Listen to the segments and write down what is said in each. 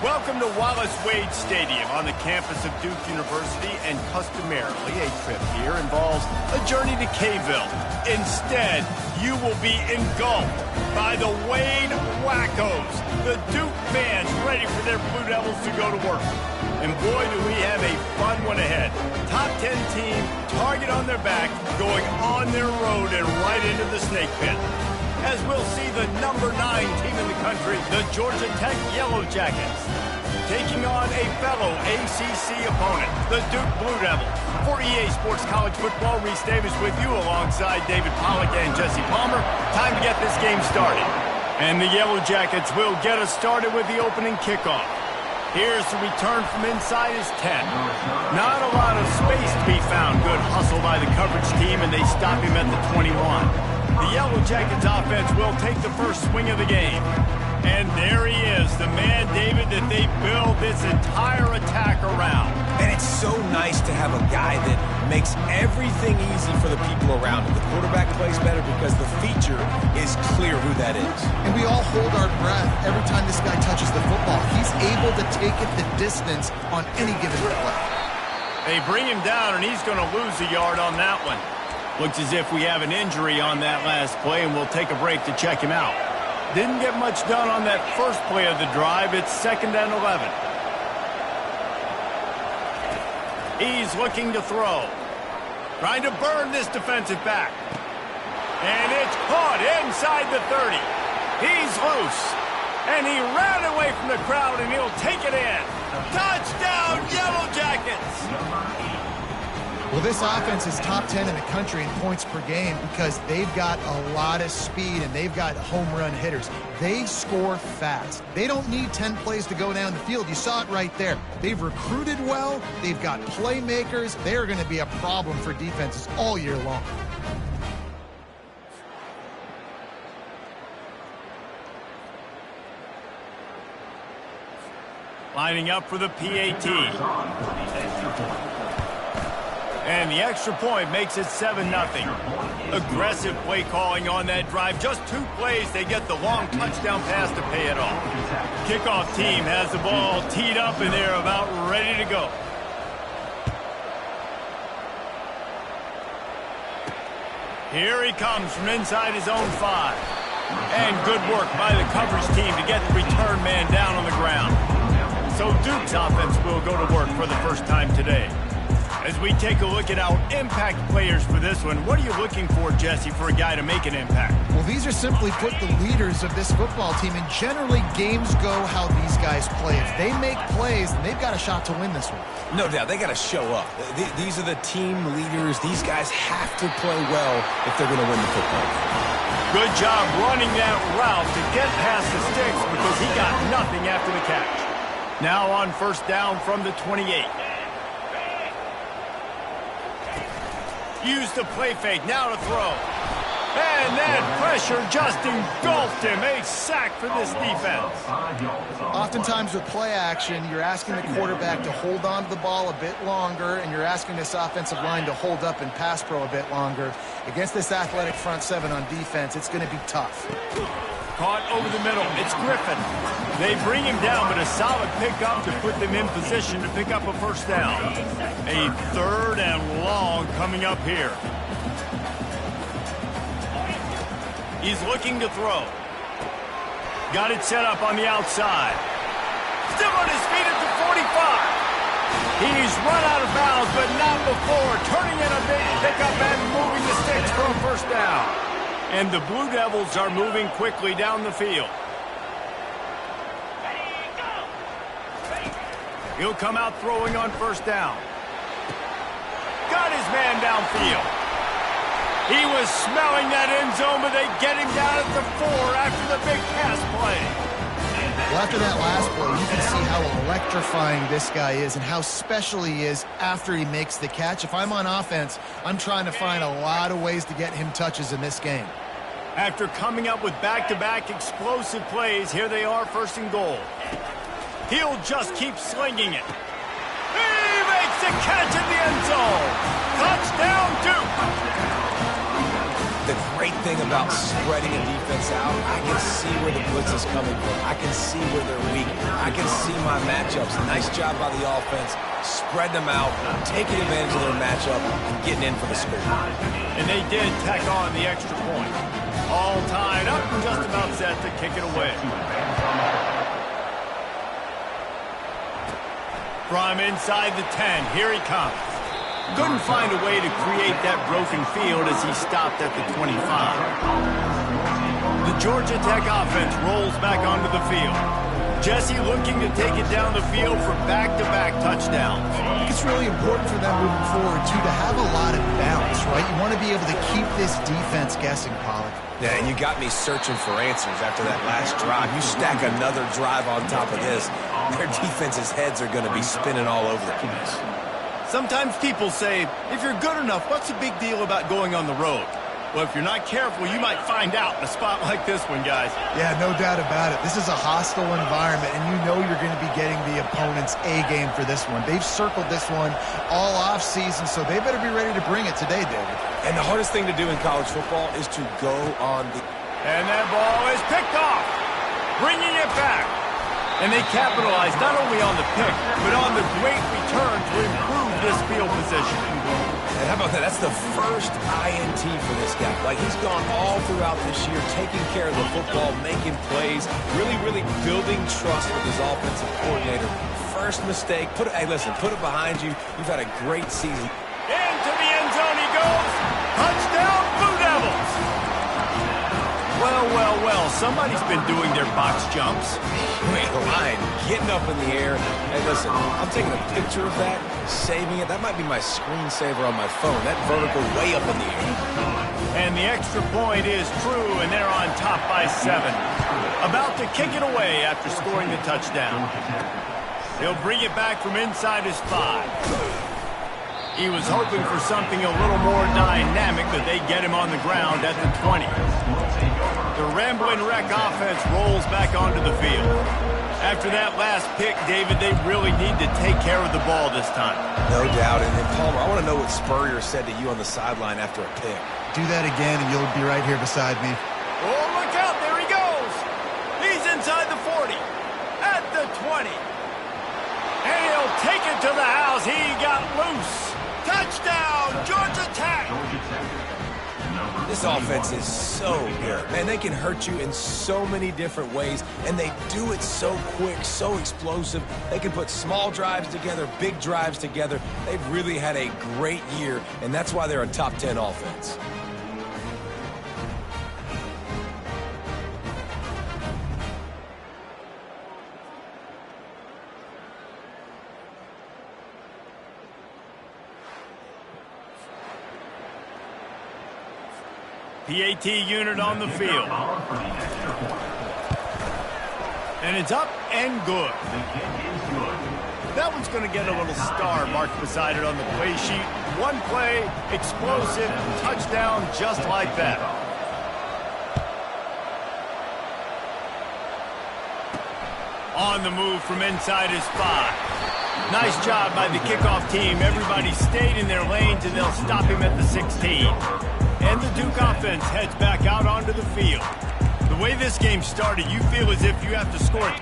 Welcome to Wallace Wade Stadium on the campus of Duke University, and customarily a trip here involves a journey to Kayville. Instead, you will be engulfed by the Wade Wackos, the Duke fans ready for their Blue Devils to go to work. And boy, do we have a fun one ahead. Top 10 team, target on their back, going on their road and right into the snake pit. As we'll see the number 9 team in the country, the Georgia Tech Yellow Jackets, taking on a fellow ACC opponent, the Duke Blue Devils. For EA Sports College Football, Reese Davis with you alongside David Pollack and Jesse Palmer. Time to get this game started. And the Yellow Jackets will get us started with the opening kickoff. Here's the return from inside his 10. Not a lot of space to be found. Good hustle by the coverage team, and they stop him at the 21. The Yellow Jackets offense will take the first swing of the game. And there he is, the man, David, that they build this entire attack around. And it's so nice to have a guy that makes everything easy for the people around him. The quarterback plays better because the feature is clear who that is. And we all hold our breath every time this guy touches the football. He's able to take it the distance on any given play. They bring him down, and he's going to lose a yard on that one. Looks as if we have an injury on that last play, and we'll take a break to check him out. Didn't get much done on that first play of the drive. It's 2nd and 11. He's looking to throw. Trying to burn this defensive back. And it's caught inside the 30. He's loose. And he ran away from the crowd, and he'll take it in. Touchdown, Yellow Jackets! Well, this offense is top 10 in the country in points per game because they've got a lot of speed and they've got home run hitters. They score fast. They don't need 10 plays to go down the field. You saw it right there. They've recruited well. They've got playmakers. They're going to be a problem for defenses all year long. Lining up for the PAT. And the extra point makes it 7-0. Aggressive play calling on that drive. Just 2 plays, they get the long touchdown pass to pay it off. Kickoff team has the ball teed up, and they're about ready to go. Here he comes from inside his own 5. And good work by the coverage team to get the return man down on the ground. So Duke's offense will go to work for the first time today. As we take a look at our impact players for this one, what are you looking for, Jesse, for a guy to make an impact? Well, these are simply put the leaders of this football team, and generally games go how these guys play. If they make plays, then they've got a shot to win this one. No doubt, they got to show up. These are the team leaders. These guys have to play well if they're going to win the football game. Good job running that route to get past the sticks because he got nothing after the catch. Now on first down from the 28. Use the play fake, now to throw. And that pressure just engulfed him. A sack for this defense. Oftentimes with play action, you're asking the quarterback to hold on to the ball a bit longer, and you're asking this offensive line to hold up in pass pro a bit longer. Against this athletic front 7 on defense, it's going to be tough. Caught over the middle. It's Griffin. They bring him down, but a solid pickup to put them in position to pick up a first down. A 3rd and long coming up here. He's looking to throw. Got it set up on the outside. Still on his feet at the 45. He's run out of bounds, but not before. Turning in a big pickup and moving the sticks for a first down. And the Blue Devils are moving quickly down the field. He'll come out throwing on first down. Got his man downfield. He was smelling that end zone, but they get him down at the 4 after the big pass play. Well, after that last play, you can see how electrifying this guy is and how special he is after he makes the catch. If I'm on offense, I'm trying to find a lot of ways to get him touches in this game. After coming up with back-to-back explosive plays, here they are, 1st and goal. He'll just keep slinging it. He makes the catch in the end zone. Touchdown, Duke. The great great thing about spreading a defense out, I can see where the blitz is coming from. I can see where they're weak. I can see my matchups. Nice job by the offense, spreading them out, taking advantage of their matchup, and getting in for the score. And they did tack on the extra point. All tied up, just about set to kick it away. From inside the 10, here he comes. Couldn't find a way to create that broken field as he stopped at the 25. The Georgia Tech offense rolls back onto the field. Jesse looking to take it down the field for back-to-back touchdowns. I think it's really important for them moving forward, too, to have a lot of balance, right? You want to be able to keep this defense guessing, Pollard. Yeah, and you got me searching for answers after that last drive. You stack another drive on top of this, their defense's heads are going to be spinning all over the place. Sometimes people say, if you're good enough, what's the big deal about going on the road? Well, if you're not careful, you might find out in a spot like this one, guys. Yeah, no doubt about it. This is a hostile environment, and you know you're going to be getting the opponent's A-game for this one. They've circled this one all off-season, so they better be ready to bring it today, David. And the hardest thing to do in college football is to go on the... And that ball is picked off, bringing it back. And they capitalized not only on the pick, but on the great return to improve this field position. And how about that? That's the first INT for this guy. Like, he's gone all throughout this year, taking care of the football, making plays, really building trust with his offensive coordinator. First mistake, hey, listen, put it behind you. You've had a great season. Into the end zone he goes. Touchdown, Blue Devils. Well, somebody's been doing their box jumps. Wait, the line getting up in the air. Hey, listen, I'm taking a picture of that, saving it. That might be my screensaver on my phone. That vertical way up in the air. And the extra point is true, and they're on top by 7. About to kick it away after scoring the touchdown. He'll bring it back from inside his 5. He was hoping for something a little more dynamic, but they get him on the ground at the 20. The Ramblin' Wreck offense rolls back onto the field. After that last pick, David, they really need to take care of the ball this time. No doubt. And Palmer, I want to know what Spurrier said to you on the sideline after a pick. Do that again, and you'll be right here beside me. Oh, look out. There he goes. He's inside the 40. At the 20. And he'll take it to the house. He got loose. Touchdown, Georgia Tech! This offense is so good. Man, they can hurt you in so many different ways, and they do it so quick, so explosive. They can put small drives together, big drives together. They've really had a great year, and that's why they're a top 10 offense. PAT unit on the field. And it's up and good. That one's going to get a little star marked beside it on the play sheet. One play, explosive, touchdown just like that. On the move from inside his 5. Nice job by the kickoff team. Everybody stayed in their lanes, and they'll stop him at the 16. And the Duke offense heads back out onto the field. The way this game started, you feel as if you have to score it.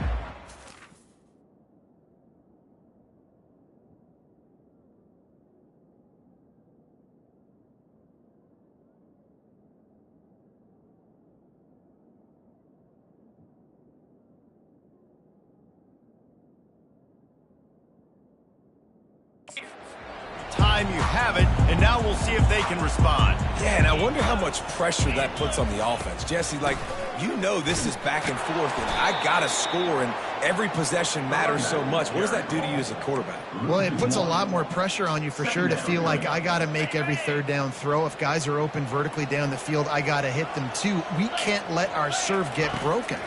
Time you have it, and now we'll see if they can respond. Yeah, and I wonder how much pressure that puts on the offense. Jesse, like, you know this is back and forth, and I got to score, and every possession matters so much. What does that do to you as a quarterback? Well, it puts a lot more pressure on you for sure to feel like I got to make every third down throw. If guys are open vertically down the field, I got to hit them too. We can't let our serve get broken.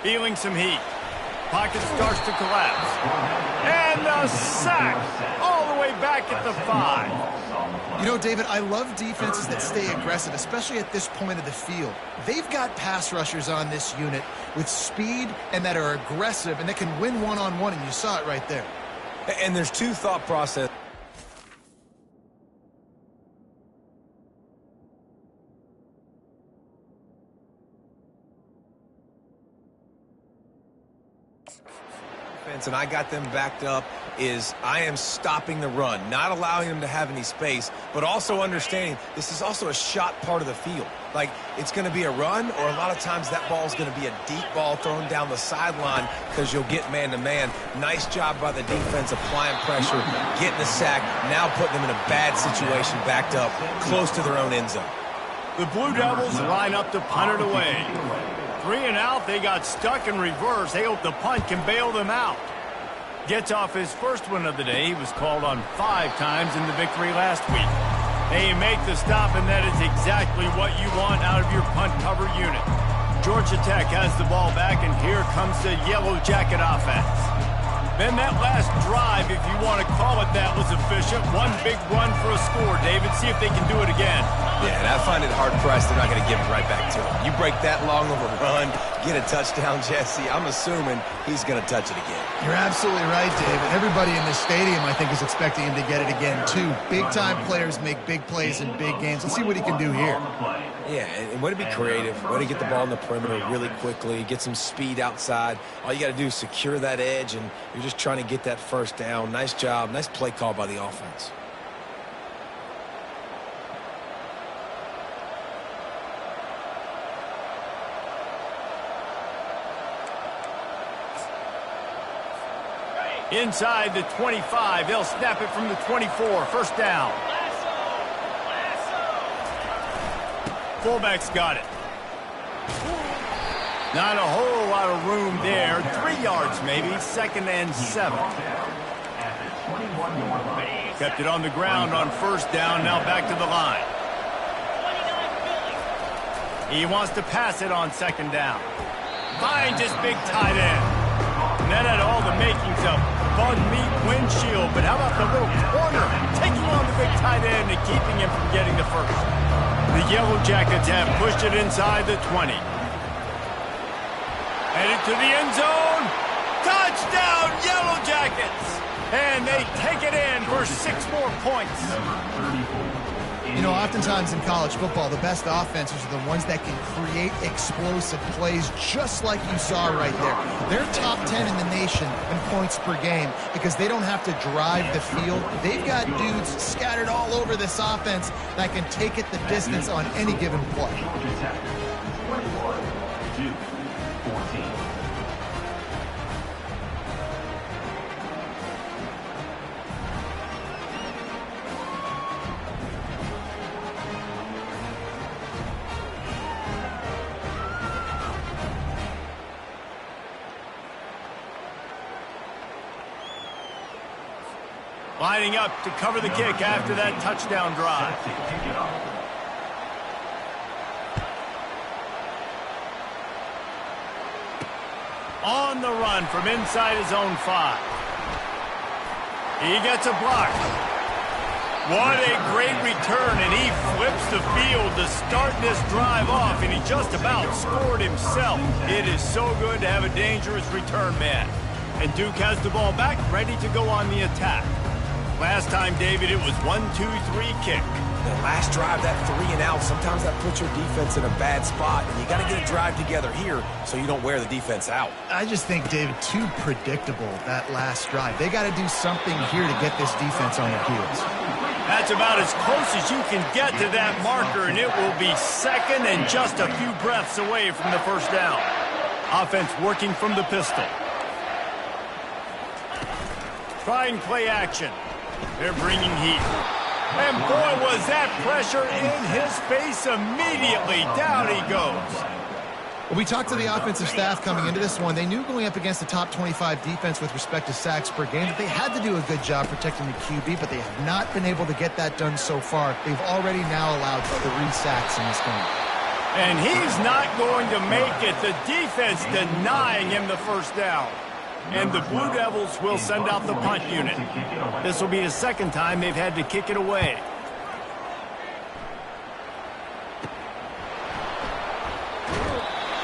Feeling some heat. Pocket starts to collapse. And a sack all the way back at the 5. You know, David, I love defenses that stay aggressive, especially at this point of the field. They've got pass rushers on this unit with speed and that are aggressive and that can win one-on-one, and you saw it right there. And there's two thought process. offense, and I got them backed up, is I am stopping the run, not allowing them to have any space, but also understanding this is also a shot part of the field. Like, it's going to be a run, or a lot of times that ball is going to be a deep ball thrown down the sideline because you'll get man-to-man. Nice job by the defense applying pressure, getting the sack, now putting them in a bad situation backed up close to their own end zone. The Blue Devils line up to punt it away. 3 and out, they got stuck in reverse. They hope the punt can bail them out. Gets off his first one of the day. He was called on 5 times in the victory last week. They make the stop, and that is exactly what you want out of your punt cover unit. Georgia Tech has the ball back, and here comes the Yellow Jacket offense. Then that last drive, if you want to call it that, was efficient. One big run for a score, David. See if they can do it again. Yeah, and I find it hard-pressed they're not going to give it right back to him. You break that long of a run, get a touchdown, Jesse, I'm assuming he's going to touch it again. You're absolutely right, David. Everybody in this stadium, I think, is expecting him to get it again, too. Big-time players make big plays in big games. Let's see what he can do here. Yeah, and way to be creative, way to get the ball in the perimeter really quickly, get some speed outside. All you got to do is secure that edge, and you're just trying to get that first down. Nice job, nice play call by the offense. Inside the 25, they'll snap it from the 24. First down. Fullback's got it. Not a whole lot of room there. 3 yards maybe. 2nd and 7. Kept it on the ground on first down. Now back to the line. He wants to pass it on 2nd down. Finds his big tight end. And that had all the makings of bug meat windshield. But how about the little corner taking on the big tight end and keeping him from getting the first? The Yellow Jackets have pushed it inside the 20. Headed to the end zone. Touchdown, Yellow Jackets! And they take it in for 6 more points. You know, oftentimes in college football, the best offenses are the ones that can create explosive plays, just like you saw right there. They're top 10 in the nation in points per game because they don't have to drive the field. They've got dudes scattered all over this offense that can take it the distance on any given play. 14. Lining up to cover the kick after that touchdown drive. On the run from inside his own 5. He gets a block. What a great return, and he flips the field to start this drive off, and he just about scored himself. It is so good to have a dangerous return man. And Duke has the ball back, ready to go on the attack. Last time, David, it was 1-2-3 kick. The last drive, that 3 and out, sometimes that puts your defense in a bad spot, and you got to get a drive together here so you don't wear the defense out. I just think, David, too predictable, that last drive. They got to do something here to get this defense on their heels. That's about as close as you can get to that marker, and it will be 2nd and just a few breaths away from the first down. Offense working from the pistol. Trying play action. They're bringing heat. And boy, was that pressure in his face immediately. Down he goes. Well, we talked to the offensive staff coming into this one. They knew going up against the top 25 defense with respect to sacks per game that they had to do a good job protecting the QB, but they have not been able to get that done so far. They've already now allowed 3 sacks in this game. And he's not going to make it. The defense denying him the first down. And the Blue Devils will send out the punt unit. This will be the 2nd time they've had to kick it away.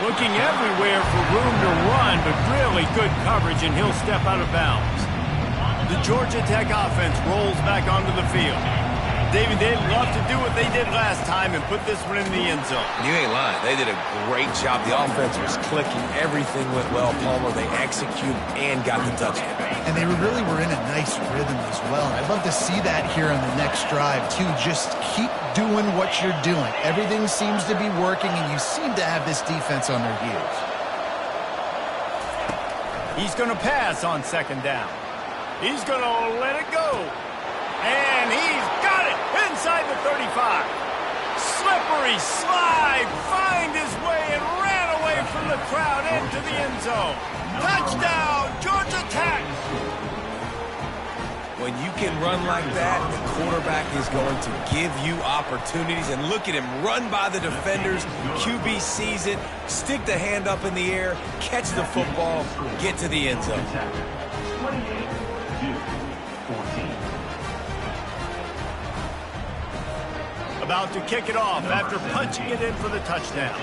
Looking everywhere for room to run, but really good coverage, and he'll step out of bounds. The Georgia Tech offense rolls back onto the field. David, they'd love to do what they did last time and put this one in the end zone. You ain't lying. They did a great job. The offense was clicking. Everything went well. Palmer, they executed and got the touchdown. And they really were in a nice rhythm as well. I'd love to see that here on the next drive, too. Just keep doing what you're doing. Everything seems to be working, and you seem to have this defense on their heels. He's going to pass on second down. He's going to let it go. And he's got it inside the 35. Slippery slide, find his way and ran away from the crowd into the end zone. Touchdown, Georgia Tech. When you can run like that, the quarterback is going to give you opportunities. And look at him run by the defenders. QB sees it, stick the hand up in the air, catch the football, get to the end zone. 28-14. About to kick it off after punching it in for the touchdown.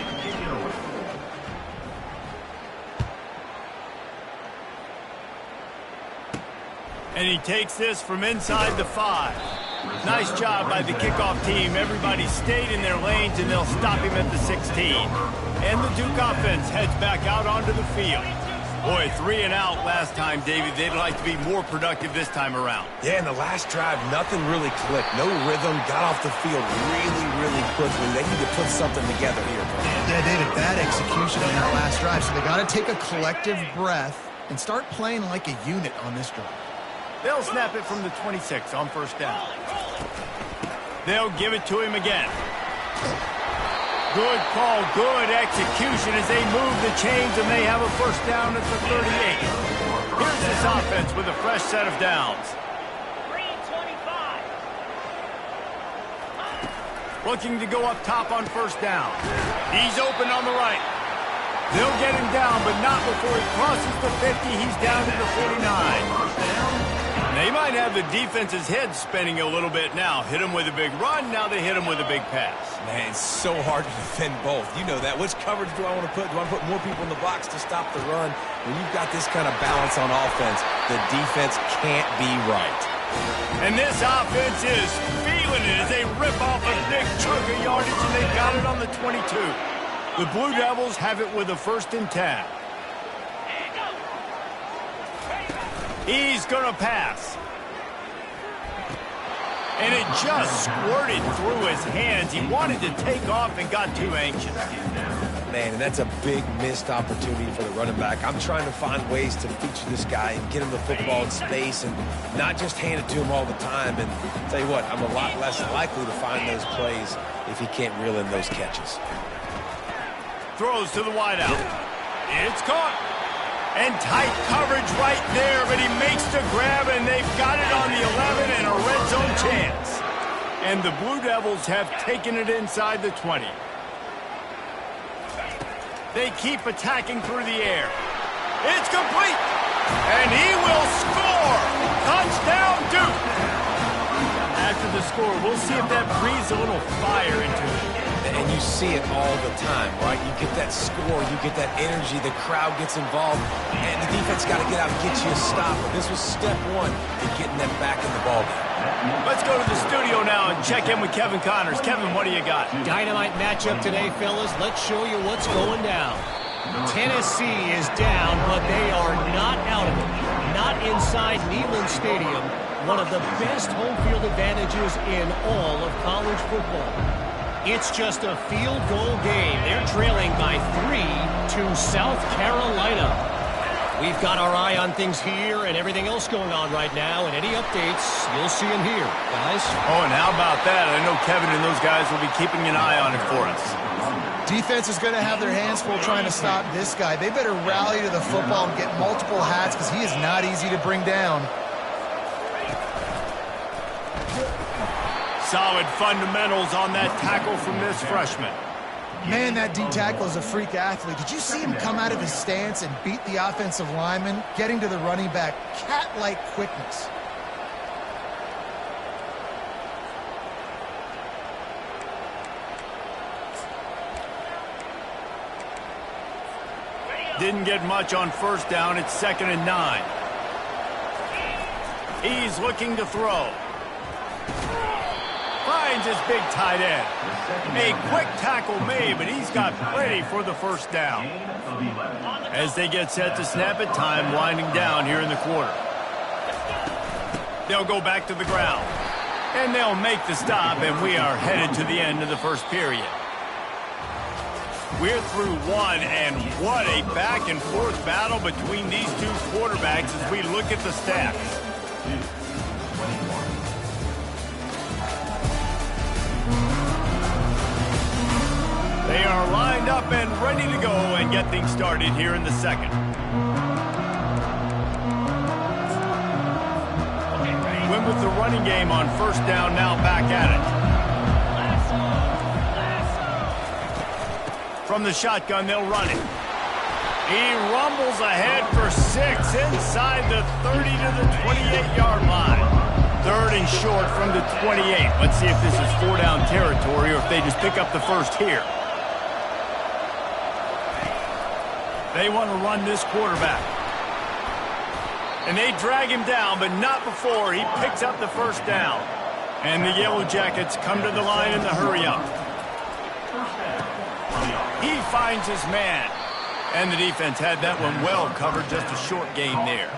And he takes this from inside the 5. Nice job by the kickoff team. Everybody stayed in their lanes, and they'll stop him at the 16. And the Duke offense heads back out onto the field. Boy, 3 and out last time, David. They'd like to be more productive this time around. Yeah, in the last drive, nothing really clicked. No rhythm, got off the field really quickly. They need to put something together here. Yeah, they had a bad execution on that last drive, so they got to take a collective breath and start playing like a unit on this drive. They'll snap it from the 26 on first down. They'll give it to him again. Good call, good execution as they move the chains, and they have a first down at the 38. Here's this offense with a fresh set of downs. 3-25. Looking to go up top on first down. He's open on the right. They'll get him down, but not before he crosses the 50. He's down to the 49. They might have the defense's head spinning a little bit now. Hit him with a big run, now they hit him with a big pass. Man, it's so hard to defend both. You know that. Which coverage do I want to put? Do I want to put more people in the box to stop the run? When you've got this kind of balance on offense, the defense can't be right. And this offense is feeling it as they rip off a big chunk of yardage, and they got it on the 22. The Blue Devils have it with a 1st and 10. He's going to pass. And it just squirted through his hands. He wanted to take off and got too anxious. Man, and that's a big missed opportunity for the running back. I'm trying to find ways to feature this guy and get him the football in space and not just hand it to him all the time. And tell you what, I'm a lot less likely to find those plays if he can't reel in those catches. Throws to the wideout. It's caught. And tight coverage right there, but he makes the grab, and they've got it on the 11 and a red zone chance. And the Blue Devils have taken it inside the 20. They keep attacking through the air. It's complete. And he will score. Touchdown, Duke. After the score, we'll see if that breathes a little fire into it. And you see it all the time, right? You get that score, you get that energy, the crowd gets involved, and the defense got to get out and get you a stop. But this was step 1 to getting them back in the ballgame. Let's go to the studio now and check in with Kevin Connors. Kevin, what do you got? Dynamite matchup today, fellas. Let's show you what's going down. Tennessee is down, but they are not out of it. Not inside Neyland Stadium, one of the best home field advantages in all of college football. It's just a field goal game. They're trailing by 3 to South Carolina. We've got our eye on things here and everything else going on right now, and any updates, you'll see them here, guys. Oh, and how about that? I know Kevin and those guys will be keeping an eye on it for us. Defense is going to have their hands full trying to stop this guy. They better rally to the football and get multiple hats because he is not easy to bring down. Solid fundamentals on that tackle from this freshman. Man, that D tackle is a freak athlete. Did you see him come out of his stance and beat the offensive lineman, getting to the running back? Cat-like quickness. Didn't get much on first down. It's 2nd and 9. He's looking to throw. finds his big tight end. A quick tackle made, but he's got plenty for the first down. As they get set to snap it, time winding down here in the quarter. They'll go back to the ground. And they'll make the stop, and we are headed to the end of the first period. We're through one, and what a back-and-forth battle between these two quarterbacks as we look at the stats. They are lined up and ready to go and get things started here in the second. Win with the running game on first down, now back at it. From the shotgun, they'll run it. He rumbles ahead for 6 inside the 30 to the 28-yard line. Third and short from the 28. Let's see if this is 4-down territory or if they just pick up the first here. They want to run this quarterback. And they drag him down, but not before he picks up the first down. And the Yellow Jackets come to the line in the hurry-up. He finds his man. And the defense had that one well covered, just a short gain there.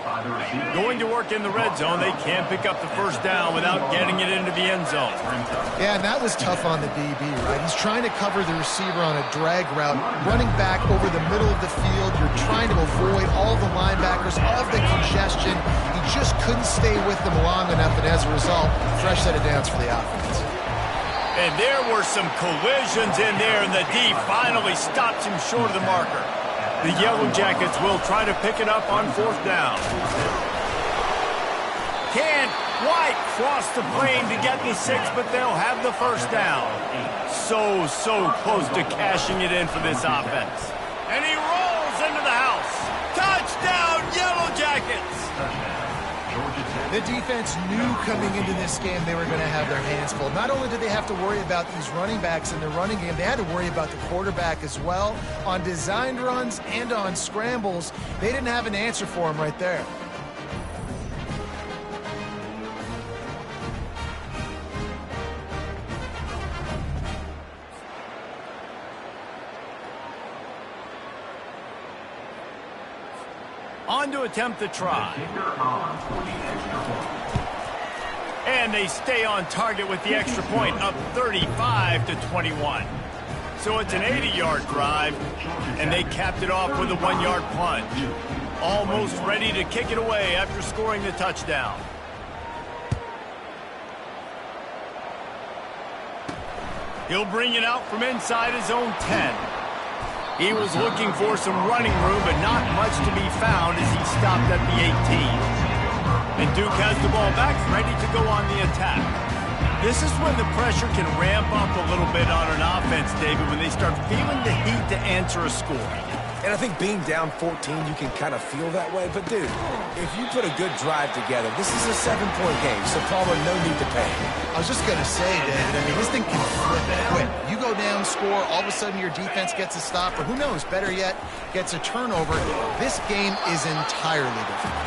Going to work in the red zone, they can't pick up the first down without getting it into the end zone. Yeah, and that was tough on the DB, right? He's trying to cover the receiver on a drag route, running back over the middle of the field. You're trying to avoid all the linebackers, all the congestion. He just couldn't stay with them long enough, and as a result, fresh set of downs for the offense. And there were some collisions in there, and the D finally stops him short of the marker. The Yellow Jackets will try to pick it up on fourth down. Can't quite cross the plane to get the 6, but they'll have the first down. So close to cashing it in for this offense. And he rolls into the house. Touchdown, Yellow Jackets! The defense knew coming into this game they were going to have their hands full. Not only did they have to worry about these running backs in their running game, they had to worry about the quarterback as well. On designed runs and on scrambles, they didn't have an answer for him right there. On to attempt the try. And they stay on target with the extra point, up 35 to 21. So it's an 80-yard drive, and they capped it off with a 1-yard plunge. Almost ready to kick it away after scoring the touchdown. He'll bring it out from inside his own 10. He was looking for some running room, but not much to be found as he stopped at the 18. And Duke has the ball back, ready to go on the attack. This is when the pressure can ramp up a little bit on an offense, David, when they start feeling the heat to answer a score. And I think being down 14, you can kind of feel that way. But, dude, if you put a good drive together, this is a 7-point game, so Palmer, no need to panic. I was just going to say, David, I mean, this thing can flip quick. You go down, score, all of a sudden your defense gets a stop, or who knows, better yet, gets a turnover. This game is entirely different.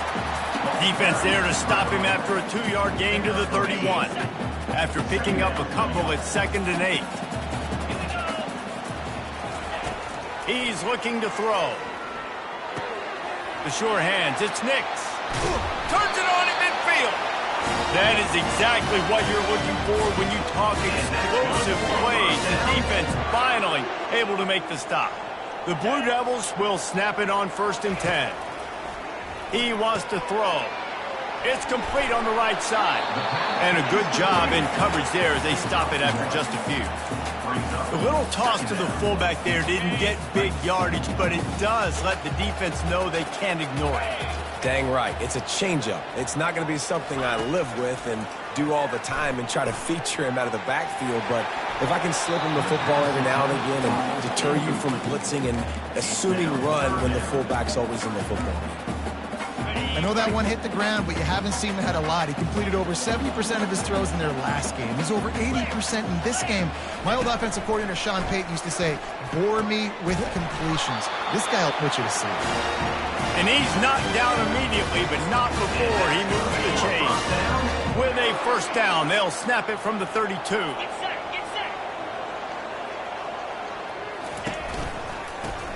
Defense there to stop him after a 2-yard gain to the 31. After picking up a couple at 2nd and 8. He's looking to throw. The sure hands, it's Nix. Turns it on at midfield. That is exactly what you're looking for when you talk explosive plays. The defense finally able to make the stop. The Blue Devils will snap it on 1st and 10. He wants to throw. It's complete on the right side. And a good job in coverage there as they stop it after just a few. The little toss to the fullback there didn't get big yardage, but it does let the defense know they can't ignore it. Dang right. It's a changeup. It's not going to be something I live with and do all the time and try to feature him out of the backfield, but if I can slip him the football every now and again and deter you from blitzing and assuming run when the fullback's always in the football. I know that one hit the ground, but you haven't seen that a lot. He completed over 70% of his throws in their last game. He's over 80% in this game. My old offensive coordinator, Sean Payton, used to say, bore me with completions. This guy will put you to sleep. And he's knocked down immediately, but not before he moves the chain. with a first down. They'll snap it from the 32.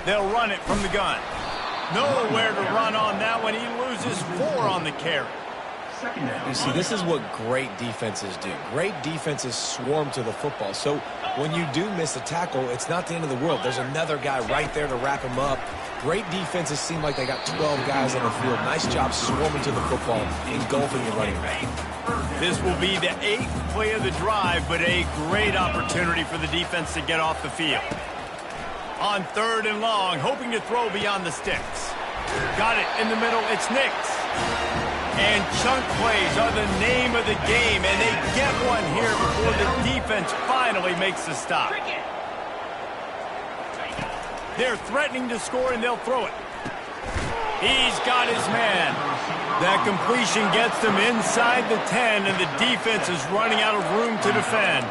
They'll run it from the gun. Nowhere to run on that one. He loses 4 on the carry. You see, this is what great defenses do. Great defenses swarm to the football. So when you do miss a tackle, it's not the end of the world. There's another guy right there to wrap him up. Great defenses seem like they got 12 guys on the field. Nice job swarming to the football, engulfing the running back. This will be the 8th play of the drive, but a great opportunity for the defense to get off the field. On 3rd and long, hoping to throw beyond the sticks. Got it in the middle. It's Nix. And chunk plays are the name of the game, and they get one here before the defense finally makes the stop. They're threatening to score, and they'll throw it. He's got his man. That completion gets them inside the 10, and the defense is running out of room to defend.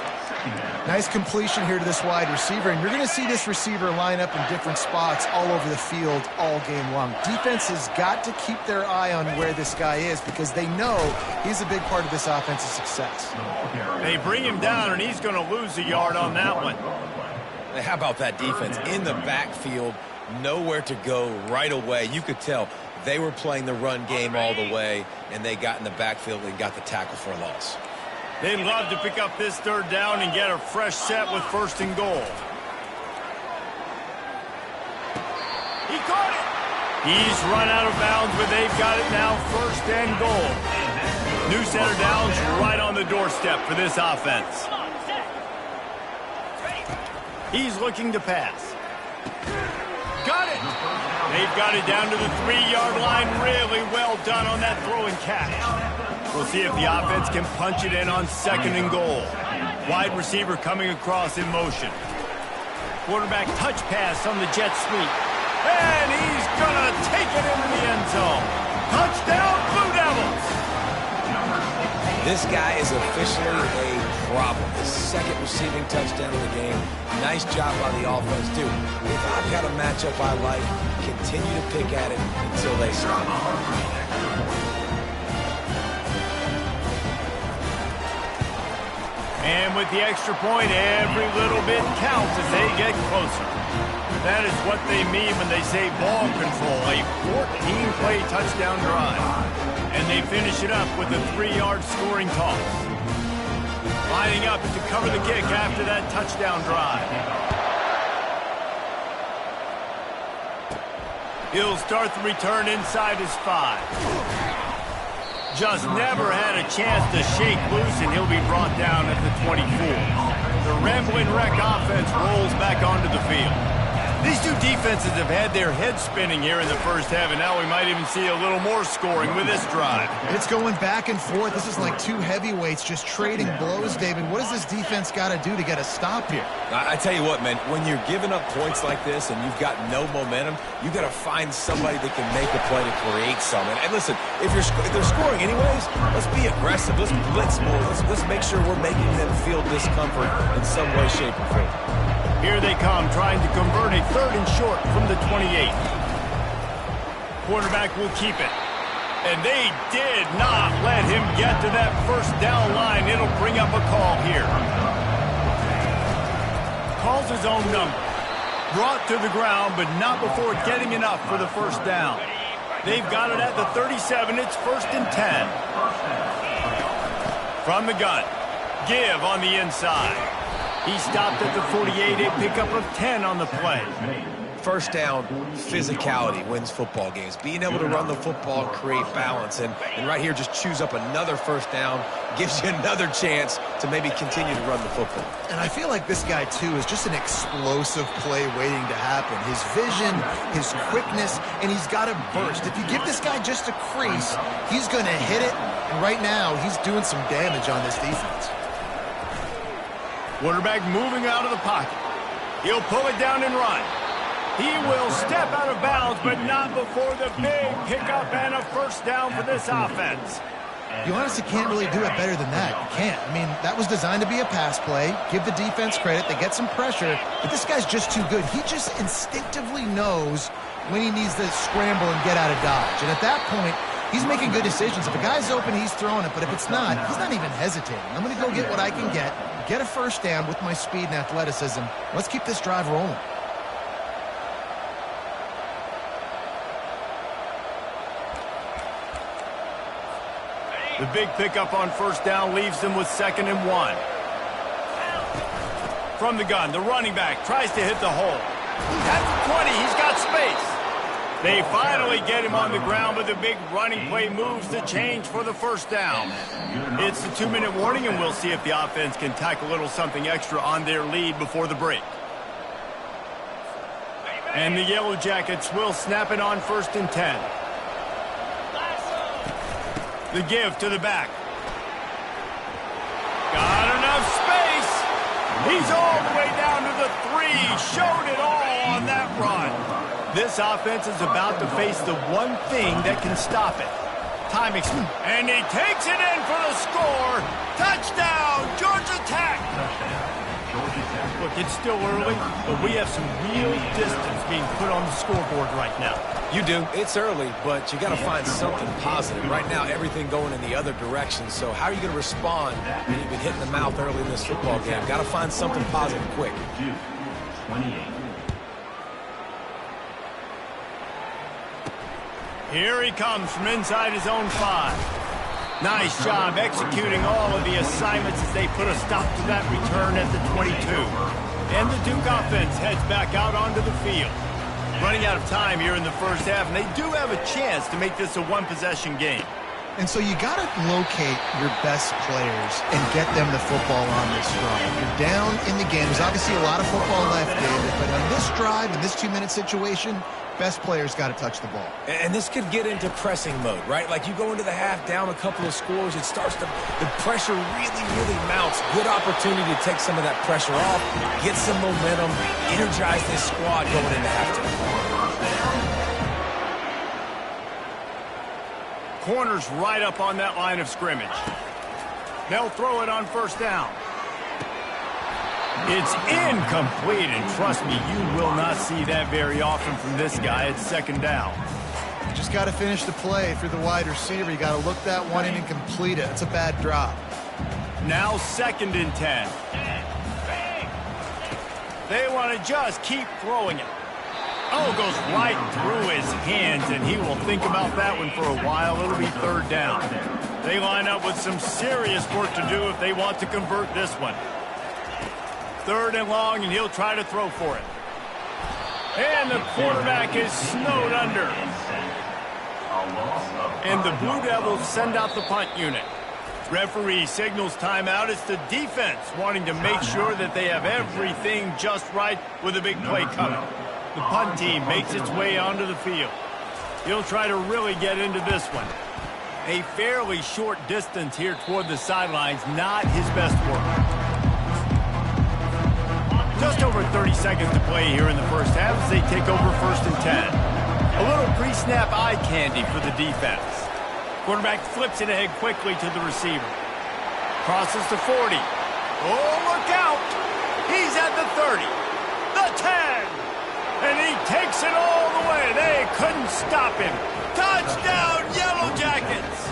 Nice completion here to this wide receiver, and you're going to see this receiver line up in different spots all over the field all game long. Defense has got to keep their eye on where this guy is because they know he's a big part of this offense's success. They bring him down, and he's going to lose a yard on that one. How about that defense in the backfield, nowhere to go right away. You could tell they were playing the run game all the way, and they got in the backfield and got the tackle for a loss. They'd love to pick up this 3rd down and get a fresh set with 1st and goal. He caught it. He's run out of bounds, but they've got it now 1st and goal. New center downs right on the doorstep for this offense. He's looking to pass. Got it. They've got it down to the 3-yard line. Really well done on that throw and catch. We'll see if the offense can punch it in on 2nd and goal. Wide receiver coming across in motion. Quarterback touch pass on the jet sweep. And he's going to take it into the end zone. Touchdown, Blue Devils. This guy is officially a problem. His 2nd receiving touchdown of the game. Nice job by the offense, too. If I've got a matchup I like, continue to pick at it until they stop. And with the extra point, every little bit counts as they get closer. That is what they mean when they say ball control, a 14-play touchdown drive. And they finish it up with a 3-yard scoring toss. Lining up to cover the kick after that touchdown drive. He'll start the return inside his 5. Just never had a chance to shake loose, and he'll be brought down at the 24. The Ramblin' Wreck offense rolls back onto the field. These two defenses have had their heads spinning here in the first half, and now we might even see a little more scoring with this drive. It's going back and forth. This is like two heavyweights just trading blows, David. What does this defense got to do to get a stop here? I tell you what, man, when you're giving up points like this and you've got no momentum, you got to find somebody that can make a play to create something. And listen, if they're scoring anyways, let's be aggressive. Let's blitz more. Let's make sure we're making them feel discomfort in some way, shape, or form. Here they come, trying to convert a 3rd and short from the 28. Quarterback will keep it. And they did not let him get to that 1st down line. It'll bring up a call here. Calls his own number. Brought to the ground, but not before getting enough for the 1st down. They've got it at the 37. It's 1st and 10. From the gun. Give on the inside. He stopped at the 48, a pickup of 10 on the play. 1st down, physicality wins football games. Being able to run the football and create balance. And right here, just choose up another 1st down, gives you another chance to maybe continue to run the football. And I feel like this guy, too, is just an explosive play waiting to happen. His vision, his quickness, and he's got a burst. If you give this guy just a crease, he's going to hit it. And right now, he's doing some damage on this defense. Quarterback moving out of the pocket. He'll pull it down and run. He will step out of bounds, but not before the big pickup and a 1st down for this offense. You honestly can't really do it better than that. You can't. I mean, that was designed to be a pass play. Give the defense credit. They get some pressure, but this guy's just too good. He just instinctively knows when he needs to scramble and get out of dodge. And at that point, He's making good decisions. If a guy's open, he's throwing it. But if it's not, he's not even hesitating. I'm going to go get what I can get a first down with my speed and athleticism. Let's keep this drive rolling. The big pickup on first down leaves them with 2nd and 1. From the gun, the running back tries to hit the hole. At the 20, he's got space. They finally get him on the ground, but the big running play moves the change for the first down. It's the 2-minute warning, and we'll see if the offense can tack a little something extra on their lead before the break. And the Yellow Jackets will snap it on 1st and 10. The give to the back. Got enough space. He's all the way down to the 3. Showed it all on that run. This offense is about to face the one thing that can stop it. Time extension. And he takes it in for the score. Touchdown, Georgia Tech. Look, it's still early, but we have some real distance being put on the scoreboard right now. You do. It's early, but you got to find something positive. Right now, everything going in the other direction. So how are you going to respond when you've been hit in the mouth early in this football game? Got to find something positive quick. 28. Here he comes from inside his own 5. Nice job executing all of the assignments as they put a stop to that return at the 22. And the Duke offense heads back out onto the field. Running out of time here in the first half, and they do have a chance to make this a one-possession game. And so you got to locate your best players and get them the football on this drive. You're down in the game. There's obviously a lot of football left, David, but on this drive, in this 2-minute situation, best players got to touch the ball. And this could get into pressing mode, right? Like you go into the half down a couple of scores, it starts to, the pressure really mounts. Good opportunity to take some of that pressure off, get some momentum, energize this squad going into halftime. Corner's right up on that line of scrimmage. They'll throw it on first down. It's incomplete, and trust me, you will not see that very often from this guy at 2nd down. You just got to finish the play through the wide receiver. You got to look that one in and complete it. It's a bad drop. Now 2nd and 10. They want to just keep throwing it. Oh, goes right through his hands, and he will think about that one for a while. It'll be 3rd down. They line up with some serious work to do if they want to convert this one. 3rd and long, and he'll try to throw for it. And the quarterback is snowed under. And the Blue Devils send out the punt unit. Referee signals timeout. It's the defense wanting to make sure that they have everything just right with a big play coming. The punt team makes its way onto the field. He'll try to really get into this one. A fairly short distance here toward the sidelines, not his best work. Just over 30 seconds to play here in the first half as they take over 1st and 10. A little pre-snap eye candy for the defense. Quarterback flips it ahead quickly to the receiver. Crosses the 40. Oh, look out! He's at the 30. The 10. And he takes it all the way. They couldn't stop him. Touchdown, Yellow Jackets!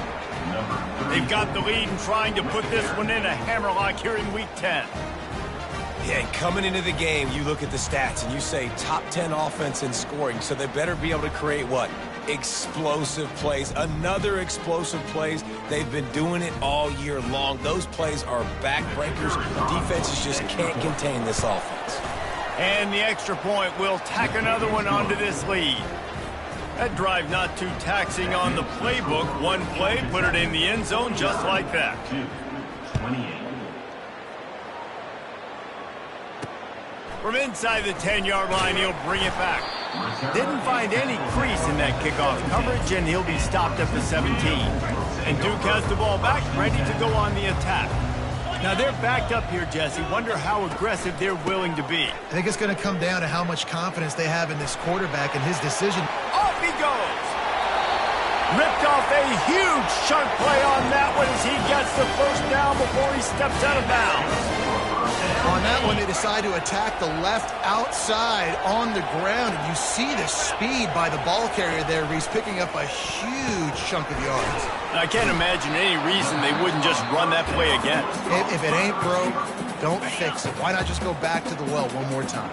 They've got the lead and trying to put this one in a hammerlock here in Week 10. Yeah, coming into the game, you look at the stats and you say top 10 offense in scoring, so they better be able to create what? Explosive plays. Another explosive plays. They've been doing it all year long. Those plays are backbreakers. Defenses just can't contain this offense. And the extra point will tack another one onto this lead. That drive not too taxing on the playbook. One play, put it in the end zone just like that. 28. From inside the 10-yard line, he'll bring it back. Didn't find any crease in that kickoff coverage, and he'll be stopped at the 17. And Duke has the ball back, ready to go on the attack. Now, they're backed up here, Jesse. Wonder how aggressive they're willing to be. I think it's going to come down to how much confidence they have in this quarterback and his decision. Off he goes! Ripped off a huge chunk play on that one as he gets the first down before he steps out of bounds. On that one, they decide to attack the left outside on the ground, and you see the speed by the ball carrier there. He's picking up a huge chunk of yards. I can't imagine any reason they wouldn't just run that play again. If it ain't broke, don't fix it. Why not just go back to the well one more time?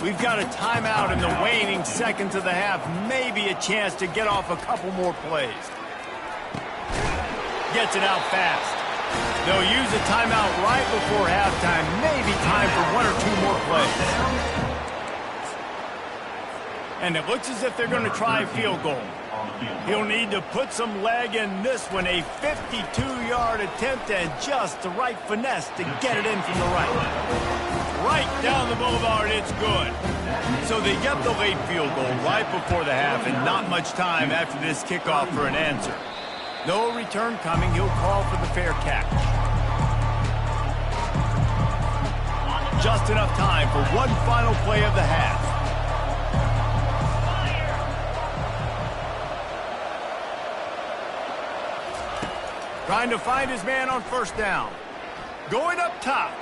We've got a timeout in the waning seconds of the half. Maybe a chance to get off a couple more plays. Gets it out fast. They'll use a timeout right before halftime. Maybe time for one or two more plays. And it looks as if they're going to try a field goal. He'll need to put some leg in this one. A 52-yard attempt and just the right finesse to get it in from the right. Right down the boulevard, it's good. So they get the late field goal right before the half and not much time after this kickoff for an answer. No return coming. He'll call for the fair catch. Just enough time for one final play of the half. Trying to find his man on first down. Going up top.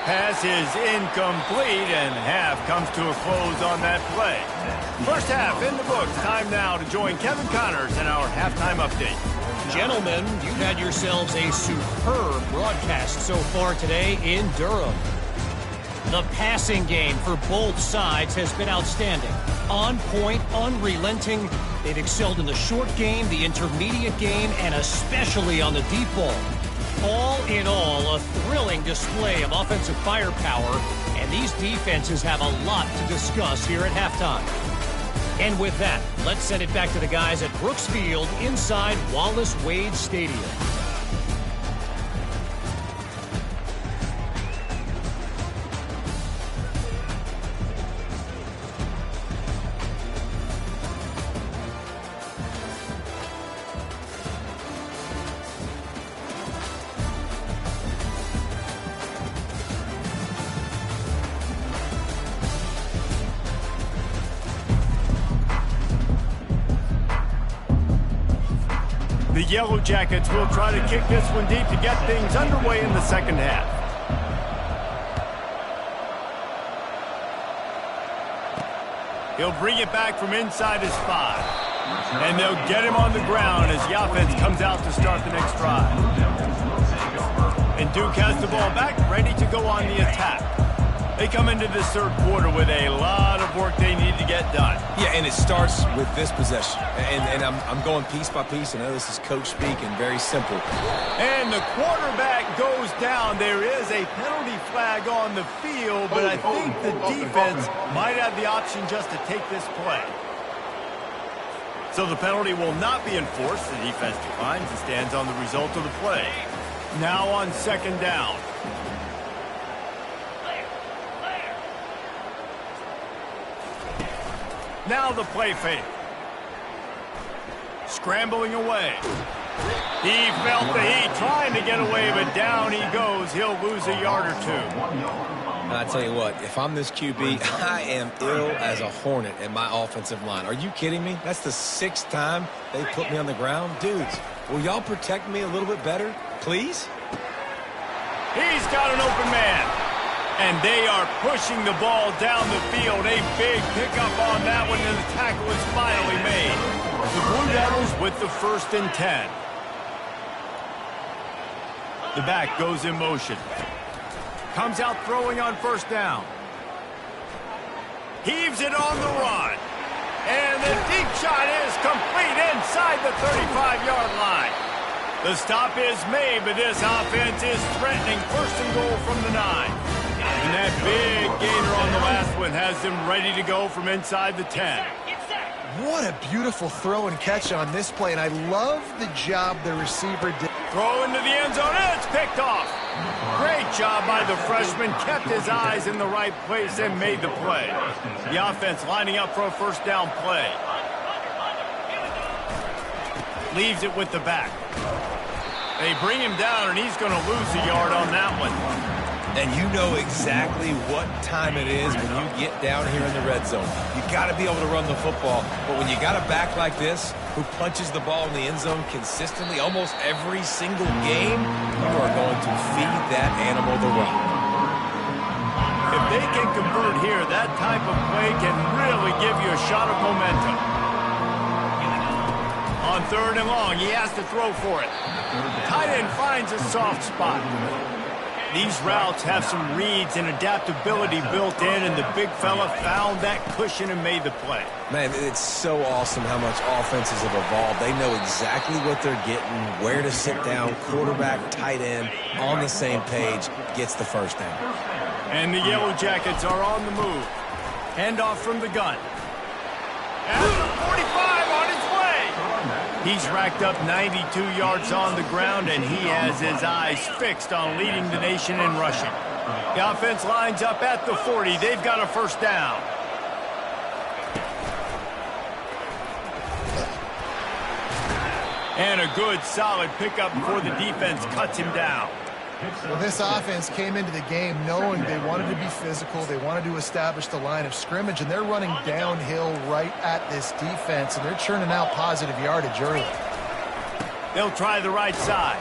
Pass is incomplete, and half comes to a close on that play. First half in the books. Time now to join Kevin Connors in our halftime update. Gentlemen, you've had yourselves a superb broadcast so far today in Durham. The passing game for both sides has been outstanding. On point, unrelenting. They've excelled in the short game, the intermediate game, and especially on the deep ball. All in all, a thrilling display of offensive firepower, and these defenses have a lot to discuss here at halftime. And with that, let's send it back to the guys at Brooks Field inside Wallace Wade Stadium. The Yellow Jackets will try to kick this one deep to get things underway in the second half. He'll bring it back from inside his 5. And they'll get him on the ground as the offense comes out to start the next drive. And Duke has the ball back, ready to go on the attack. They come into this third quarter with a lot of work they need to get done. Yeah, and it starts with this possession. And I'm going piece by piece. I know this is coach speak and very simple. And the quarterback goes down. There is a penalty flag on the field, but I think the defense might have the option just to take this play. So the penalty will not be enforced. The defense declines and stands on the result of the play. Now on second down. Now the play fake. Scrambling away. He felt the heat trying to get away, but down he goes. He'll lose a yard or two. And I tell you what, if I'm this QB, I am ill as a hornet in my offensive line. Are you kidding me? That's the 6th time they put me on the ground. Dudes, will y'all protect me a little bit better, please? He's got an open man. And they are pushing the ball down the field. A big pickup on that one, and the tackle is finally made. The Blue Devils with the 1st and 10. The back goes in motion. Comes out throwing on first down. Heaves it on the run. And the deep shot is complete inside the 35-yard line. The stop is made, but this offense is threatening 1st and goal from the 9. And that big gainer on the last one has them ready to go from inside the 10. What a beautiful throw and catch on this play, and I love the job the receiver did. Throw into the end zone, and it's picked off. Great job by the freshman, kept his eyes in the right place and made the play. The offense lining up for a first down play. Leaves it with the back. They bring him down, and he's going to lose a yard on that one. And you know exactly what time it is when you get down here in the red zone. You got to be able to run the football. But when you got a back like this who punches the ball in the end zone consistently almost every single game, you are going to feed that animal the rock. If they can convert here, that type of play can really give you a shot of momentum. On 3rd and long, he has to throw for it. Tight end finds a soft spot. These routes have some reads and adaptability built in, and the big fella found that cushion and made the play. Man, it's so awesome how much offenses have evolved. They know exactly what they're getting, where to sit down, quarterback, tight end, on the same page, gets the first down. And the Yellow Jackets are on the move. Handoff from the gun. And the 45 on its way. He's racked up 92 yards on the ground, and he has his eyes fixed on leading the nation in rushing. The offense lines up at the 40. They've got a first down. And a good, solid pickup before the defense cuts him down. Well, this offense came into the game knowing they wanted to be physical. They wanted to establish the line of scrimmage, and they're running downhill right at this defense, and they're churning out positive yardage early. They'll try the right side.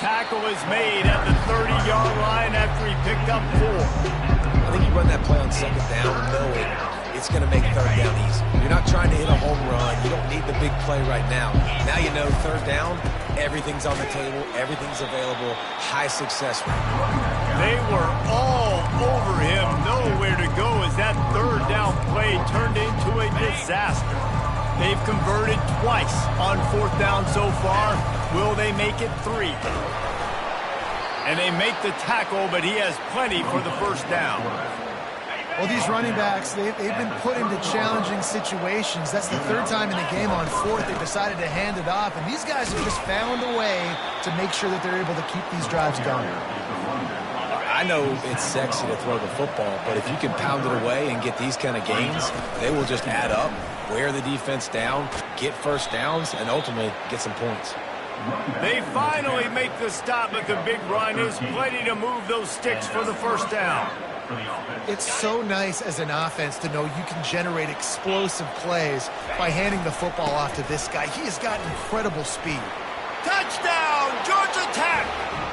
Tackle is made at the 30-yard line after he picked up 4. I think you run that play on 2nd down knowing it's going to make 3rd down easy. You're not trying to hit a home run. You don't need the big play right now. Now you know 3rd down, everything's on the table, everything's available, high success rate. They were all over him, nowhere to go as that 3rd down play turned into a disaster. They've converted twice on 4th down so far. Will they make it 3? And they make the tackle, but he has plenty for the first down. Well, these running backs, they've been put into challenging situations. That's the 3rd time in the game. On 4th, they decided to hand it off, and these guys have just found a way to make sure that they're able to keep these drives going. I know it's sexy to throw the football, but if you can pound it away and get these kind of gains, they will just add up, wear the defense down, get first downs, and ultimately get some points. They finally make the stop, but the big run is plenty to move those sticks for the first down. It's so nice as an offense to know you can generate explosive plays by handing the football off to this guy. He has got incredible speed. Touchdown, Georgia Tech!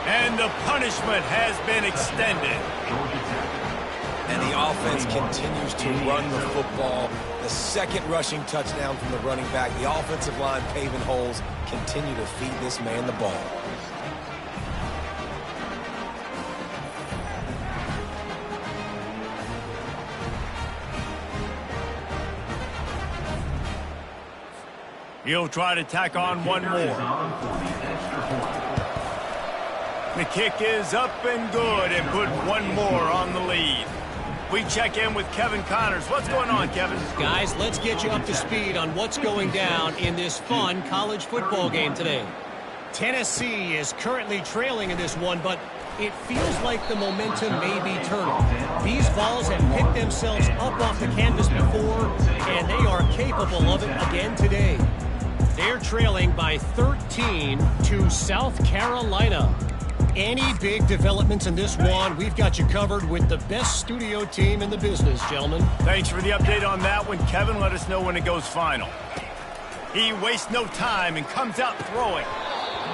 And the punishment has been extended. And the offense continues to run the football. The 2nd rushing touchdown from the running back. The offensive line paving holes. Continue to feed this man the ball. He'll try to tack on one more. The kick is up and good and put one more on the lead. We check in with Kevin Connors. What's going on, Kevin? Guys, let's get you up to speed on what's going down in this fun college football game today. Tennessee is currently trailing in this one, but it feels like the momentum may be turning. These Vols have picked themselves up off the canvas before, and they are capable of it again today. They're trailing by 13 to South Carolina. Any big developments in this one, we've got you covered with the best studio team in the business, gentlemen. Thanks for the update on that one, Kevin. Let us know when it goes final. He wastes no time and comes out throwing.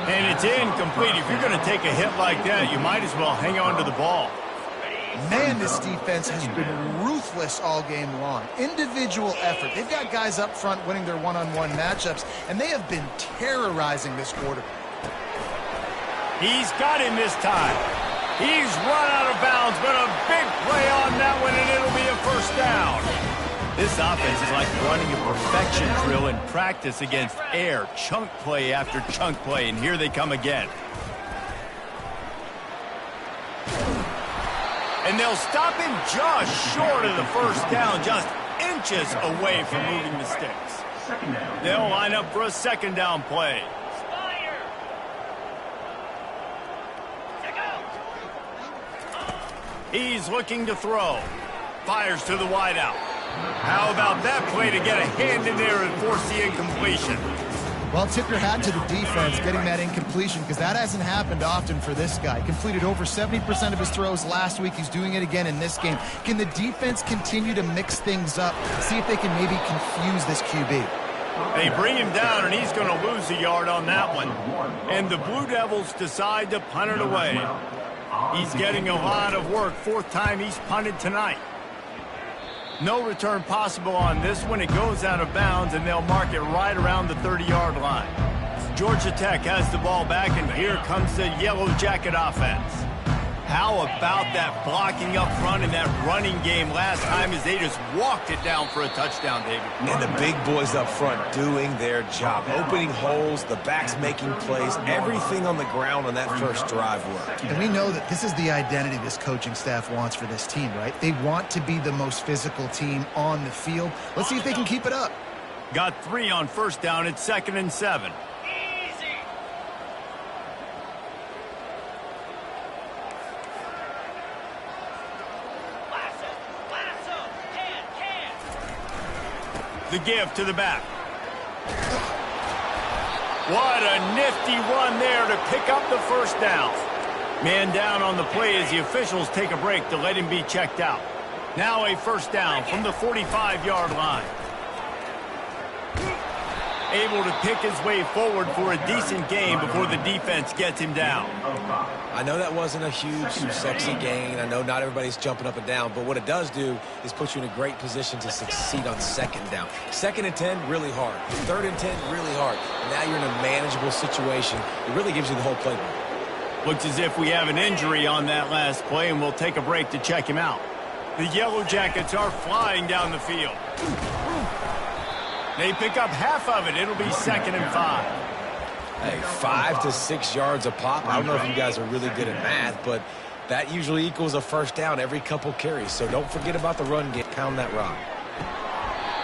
And it's incomplete. If you're going to take a hit like that, you might as well hang on to the ball. Man, this defense has been ruthless all game long. Individual effort. They've got guys up front winning their one-on-one matchups, and they have been terrorizing this quarterback. He's got him this time. He's run out of bounds, but a big play on that one, and it'll be a first down. This offense is like running a perfection drill in practice against air. Chunk play after chunk play, and here they come again. And they'll stop him just short of the first down, just inches away from moving the sticks. They'll line up for a 2nd down play. He's looking to throw. Fires to the wideout. How about that play to get a hand in there and force the incompletion? Well, tip your hat to the defense getting that incompletion, because that hasn't happened often for this guy. Completed over 70% of his throws last week. He's doing it again in this game. Can the defense continue to mix things up, see if they can maybe confuse this QB? They bring him down, and he's going to lose a yard on that one. And the Blue Devils decide to punt it away. He's getting a lot of work. 4th time he's punted tonight. No return possible on this one. It goes out of bounds, and they'll mark it right around the 30-yard line. Georgia Tech has the ball back, and here comes the Yellow Jacket offense. How about that blocking up front in that running game last time as they just walked it down for a touchdown, David? And the big boys up front doing their job. Opening holes, the backs making plays, everything on the ground on that first drive worked. And we know that this is the identity this coaching staff wants for this team, right? They want to be the most physical team on the field. Let's see if they can keep it up. Got 3 on 1st down. It's 2nd and 7. The give to the back. What a nifty run there to pick up the 1st down. Man down on the play as the officials take a break to let him be checked out. Now a 1st down from the 45-yard line. Able to pick his way forward for a decent gain before the defense gets him down. I know that wasn't a huge, sexy gain. I know not everybody's jumping up and down, but what it does do is put you in a great position to succeed on 2nd down. 2nd and 10, really hard. 3rd and 10, really hard. And now you're in a manageable situation. It really gives you the whole playbook. Looks as if we have an injury on that last play, and we'll take a break to check him out. The Yellow Jackets are flying down the field. They pick up half of it. It'll be 2nd and 5. Hey, 5 to 6 yards a pop. I don't know if you guys are really good at math, but that usually equals a 1st down every couple carries. So don't forget about the run game. Pound that rock.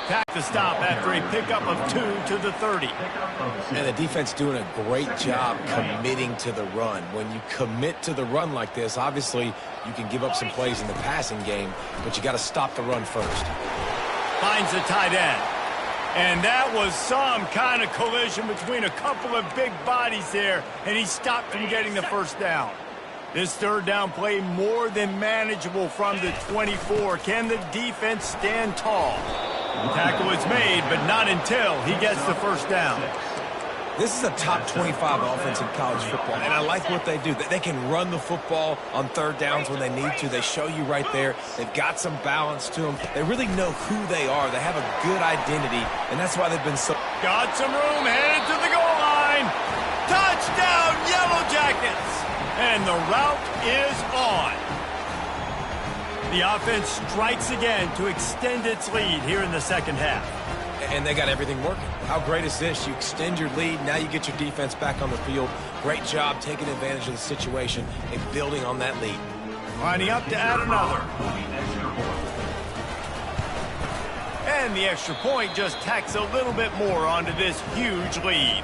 Tack the stop after a pickup of 2 to the 30. And the defense doing a great job committing to the run. When you commit to the run like this, obviously you can give up some plays in the passing game, but you got to stop the run first. Finds the tight end. And that was some kind of collision between a couple of big bodies there, and he stopped from getting the 1st down. This 3rd down play more than manageable from the 24. Can the defense stand tall? The tackle is made, but not until he gets the 1st down. This is a top 25 offense in college football, and I like what they do. They can run the football on 3rd downs when they need to. They show you right there. They've got some balance to them. They really know who they are. They have a good identity, and that's why they've been so... Got some room, headed to the goal line. Touchdown, Yellow Jackets! And the route is on. The offense strikes again to extend its lead here in the 2nd half. And they got everything working. How great is this? You extend your lead. Now you get your defense back on the field. Great job taking advantage of the situation and building on that lead. Lining up to add another. And the extra point just tacks a little bit more onto this huge lead.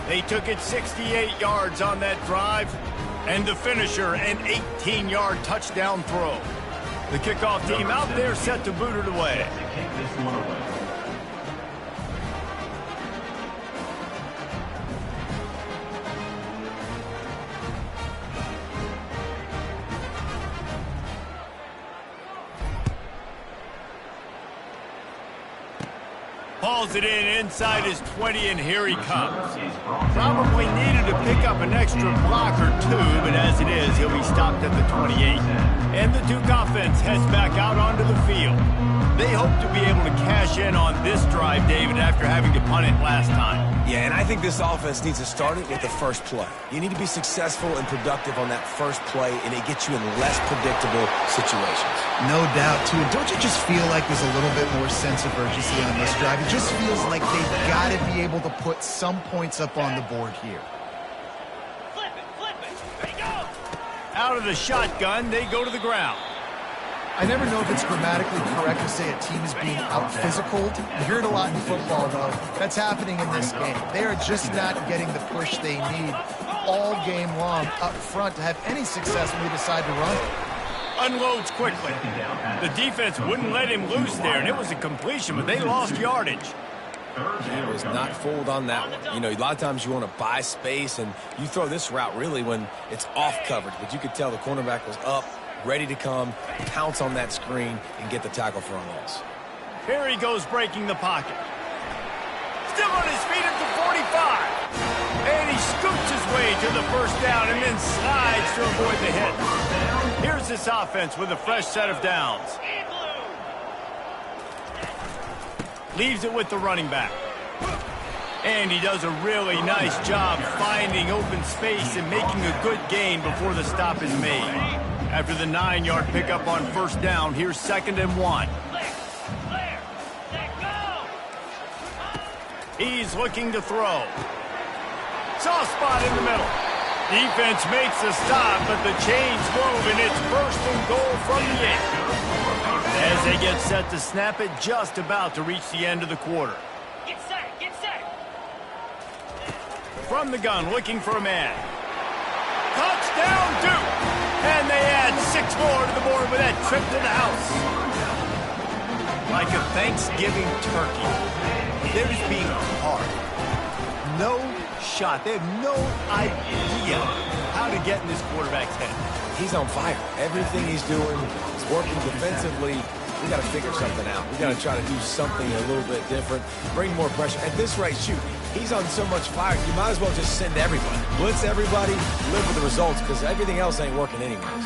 They took it 68 yards on that drive. And the finisher, an 18-yard touchdown throw. The kickoff team out there set to boot it away. Hauls it in inside his 20, and here he comes. Probably needed to pick up an extra block or 2, but as it is, he'll be stopped at the 28. And the Duke offense heads back out onto the field. They hope to be able to cash in on this drive, David, after having to punt it last time. Yeah, and I think this offense needs to start it with the first play. You need to be successful and productive on that first play, and it gets you in less predictable situations. No doubt, too. And don't you just feel like there's a little bit more sense of urgency on this drive? It just feels like they've got to be able to put some points up on the board here. Flip it, there you go. Out of the shotgun, they go to the ground. I never know if it's grammatically correct to say a team is being out-physicaled. You hear it a lot in football, though. That's happening in this game. They are just not getting the push they need all game long up front to have any success when they decide to run. Unloads quickly. The defense wouldn't let him loose there, and it was a completion, but they lost yardage. He was not fooled on that one. You know, a lot of times you want to buy space, and you throw this route really when it's off coverage. But you could tell the cornerback was up, ready to come, pounce on that screen, and get the tackle for a loss. Here he goes breaking the pocket. Still on his feet at the 45. And he scoots his way to the first down and then slides to avoid the hit. Here's this offense with a fresh set of downs. Leaves it with the running back. And he does a really nice job finding open space and making a good gain before the stop is made. After the 9-yard pickup on first down, here's 2nd and 1. He's looking to throw. Soft spot in the middle. Defense makes a stop, but the chains move, and it's 1st and goal from the 8. As they get set to snap it, just about to reach the end of the quarter. Get set, get set. From the gun, looking for a man. Touchdown, Duke! And they add 6 more to the board with that trip to the house. Like a Thanksgiving turkey. They're just being hard. No shot. They have no idea how to get in this quarterback's head. He's on fire. Everything he's doing is working defensively. We got to figure something out. We got to try to do something a little bit different, bring more pressure. At this rate, shoot, he's on so much fire, you might as well just send everybody. Blitz everybody, live with the results, because everything else ain't working anyways.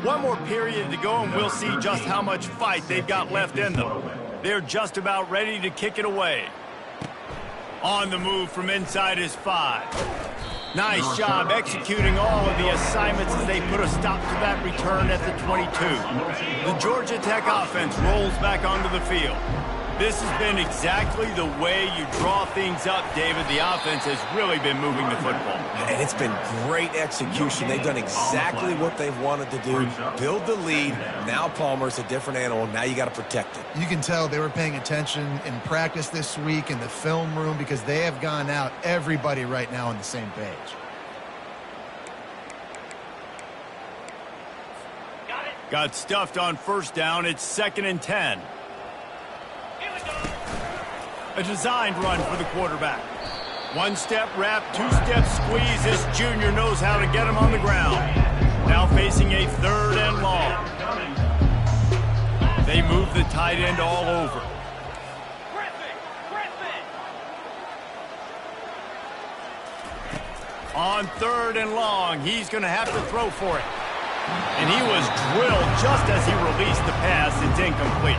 One more period to go, and we'll see just how much fight they've got left in them. They're just about ready to kick it away. On the move from inside his 5. Nice job executing all of the assignments as they put a stop to that return at the 22. The Georgia Tech offense rolls back onto the field. This has been exactly the way you draw things up, David. The offense has really been moving the football. And it's been great execution. They've done exactly what they've wanted to do. Build the lead. Now Palmer's a different animal. Now you got to protect it. You can tell they were paying attention in practice this week in the film room because they have gone out, everybody right now on the same page. Got stuffed on first down. It's 2nd and 10. A designed run for the quarterback. 1-step wrap, 2-step squeeze. This junior knows how to get him on the ground. Now facing a 3rd and long. They move the tight end all over. On 3rd and long, he's going to have to throw for it. And he was drilled just as he released the pass. It's incomplete.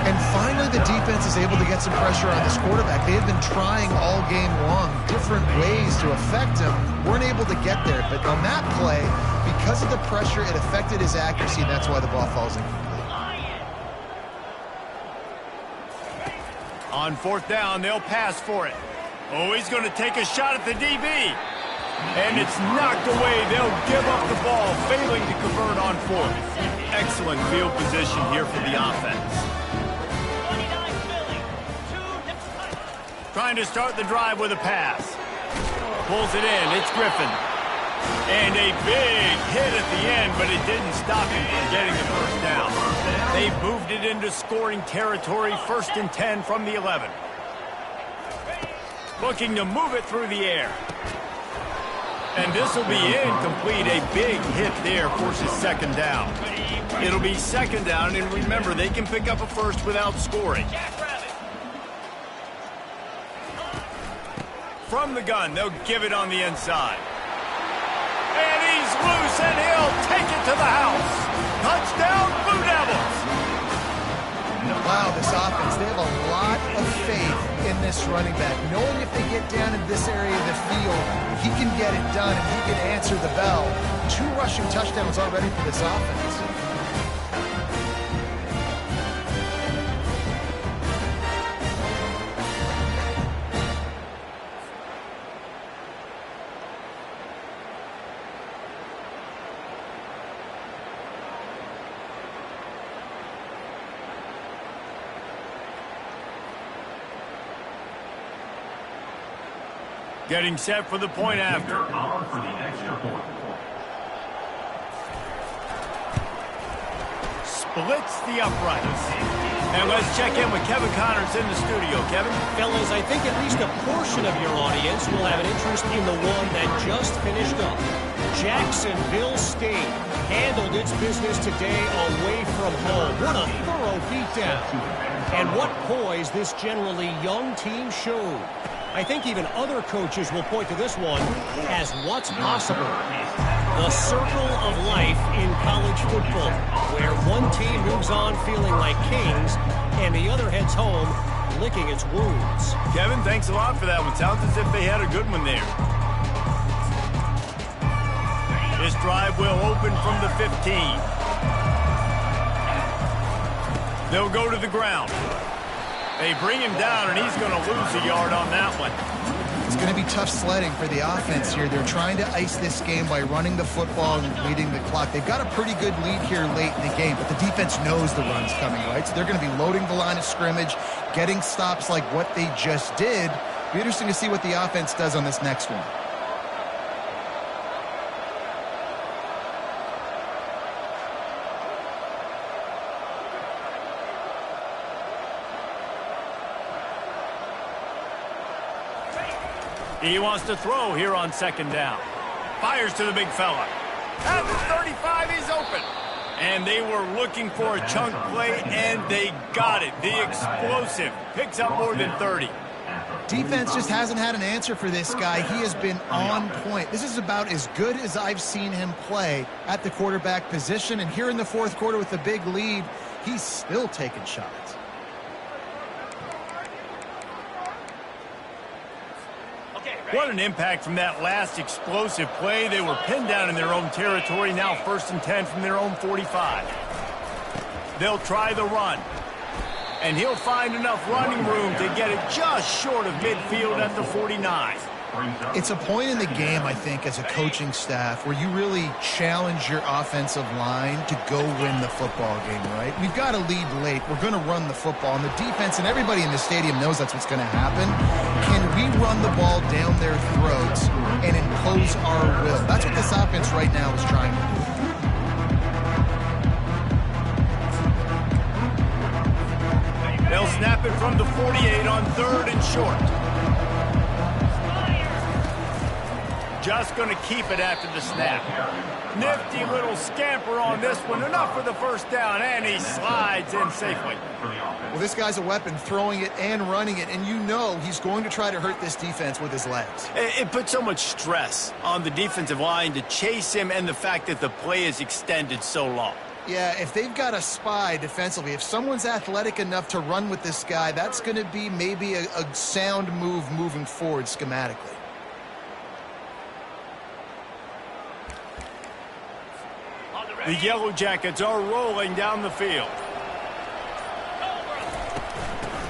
And finally, the defense is able to get some pressure on this quarterback. They have been trying all game long different ways to affect him. Weren't able to get there. But on that play, because of the pressure, it affected his accuracy, and that's why the ball falls incomplete. On 4th down, they'll pass for it. Oh, he's going to take a shot at the DB. And it's knocked away. They'll give up the ball, failing to convert on 4th. Excellent field position here for the offense. Trying to start the drive with a pass. Pulls it in. It's Griffin. And a big hit at the end, but it didn't stop him from getting the first down. They've moved it into scoring territory. 1st and 10 from the 11. Looking to move it through the air. And this will be incomplete. A big hit there forces 2nd down. It'll be 2nd down, and remember, they can pick up a first without scoring. From the gun, they'll give it on the inside. And he's loose, and he'll take it to the house. Touchdown, Blue Devils! Wow, this offense, they have a lot of faith in this running back. Knowing if they get down in this area of the field, he can get it done, and he can answer the bell. 2 rushing touchdowns already for this offense. Getting set for the point after. Splits the uprights. And let's check in with Kevin Connors in the studio. Kevin? Fellas, I think at least a portion of your audience will have an interest in the one that just finished up. Jacksonville State handled its business today away from home. What a thorough beatdown. And what poise this generally young team showed. I think even other coaches will point to this one as what's possible. The circle of life in college football, where one team moves on feeling like kings and the other heads home licking its wounds. Kevin, thanks a lot for that one. Sounds as if they had a good one there. This drive will open from the 15. They'll go to the ground. They bring him down, and he's going to lose a yard on that one. It's going to be tough sledding for the offense here. They're trying to ice this game by running the football and leading the clock. They've got a pretty good lead here late in the game, but the defense knows the run's coming, right? So they're going to be loading the line of scrimmage, getting stops like what they just did. It'll be interesting to see what the offense does on this next one. He wants to throw here on second down. Fires to the big fella. At the 35, he's open. And they were looking for a chunk play, and they got it. The explosive picks up more than 30. Defense just hasn't had an answer for this guy. He has been on point. This is about as good as I've seen him play at the quarterback position. And here in the fourth quarter with the big lead, he's still taking shots. What an impact from that last explosive play. They were pinned down in their own territory, now 1st and 10 from their own 45. They'll try the run. And he'll find enough running room to get it just short of midfield at the 49. It's a point in the game, I think, as a coaching staff where you really challenge your offensive line to go win the football game, right? We've got to lead late. We're going to run the football. And the defense and everybody in the stadium knows that's what's going to happen. Can we run the ball down their throats and impose our will? That's what this offense right now is trying to do. They'll snap it from the 48 on 3rd and short. Just going to keep it after the snap. Nifty little scamper on this one. Enough for the first down, and he slides in safely. Well, this guy's a weapon, throwing it and running it, and you know he's going to try to hurt this defense with his legs. It puts so much stress on the defensive line to chase him and the fact that the play is extended so long. Yeah, if they've got a spy defensively, if someone's athletic enough to run with this guy, that's going to be maybe a sound move moving forward schematically. The Yellow Jackets are rolling down the field.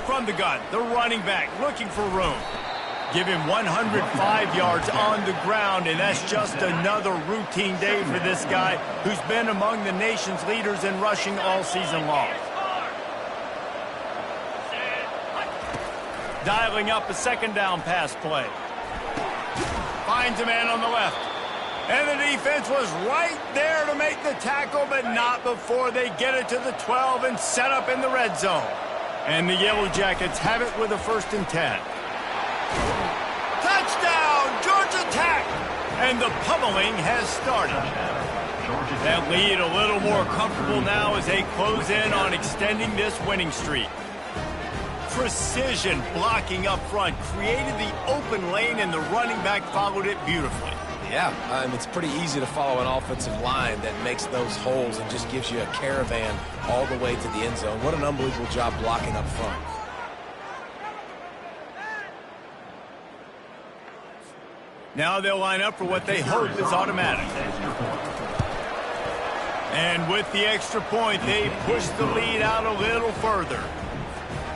From the gun, the running back looking for room. Give him 105 yards on the ground, and that's just another routine day for this guy who's been among the nation's leaders in rushing all season long. Dialing up a second down pass play. Finds a man on the left. And the defense was right there to make the tackle, but not before they get it to the 12 and set up in the red zone. And the Yellow Jackets have it with a 1st and 10. Touchdown, Georgia Tech! And the pummeling has started. That lead a little more comfortable now as they close in on extending this winning streak. Precision blocking up front created the open lane, and the running back followed it beautifully. Yeah, it's pretty easy to follow an offensive line that makes those holes and just gives you a caravan all the way to the end zone. What an unbelievable job blocking up front. Now they'll line up for what they hope is automatic. And with the extra point, they push the lead out a little further.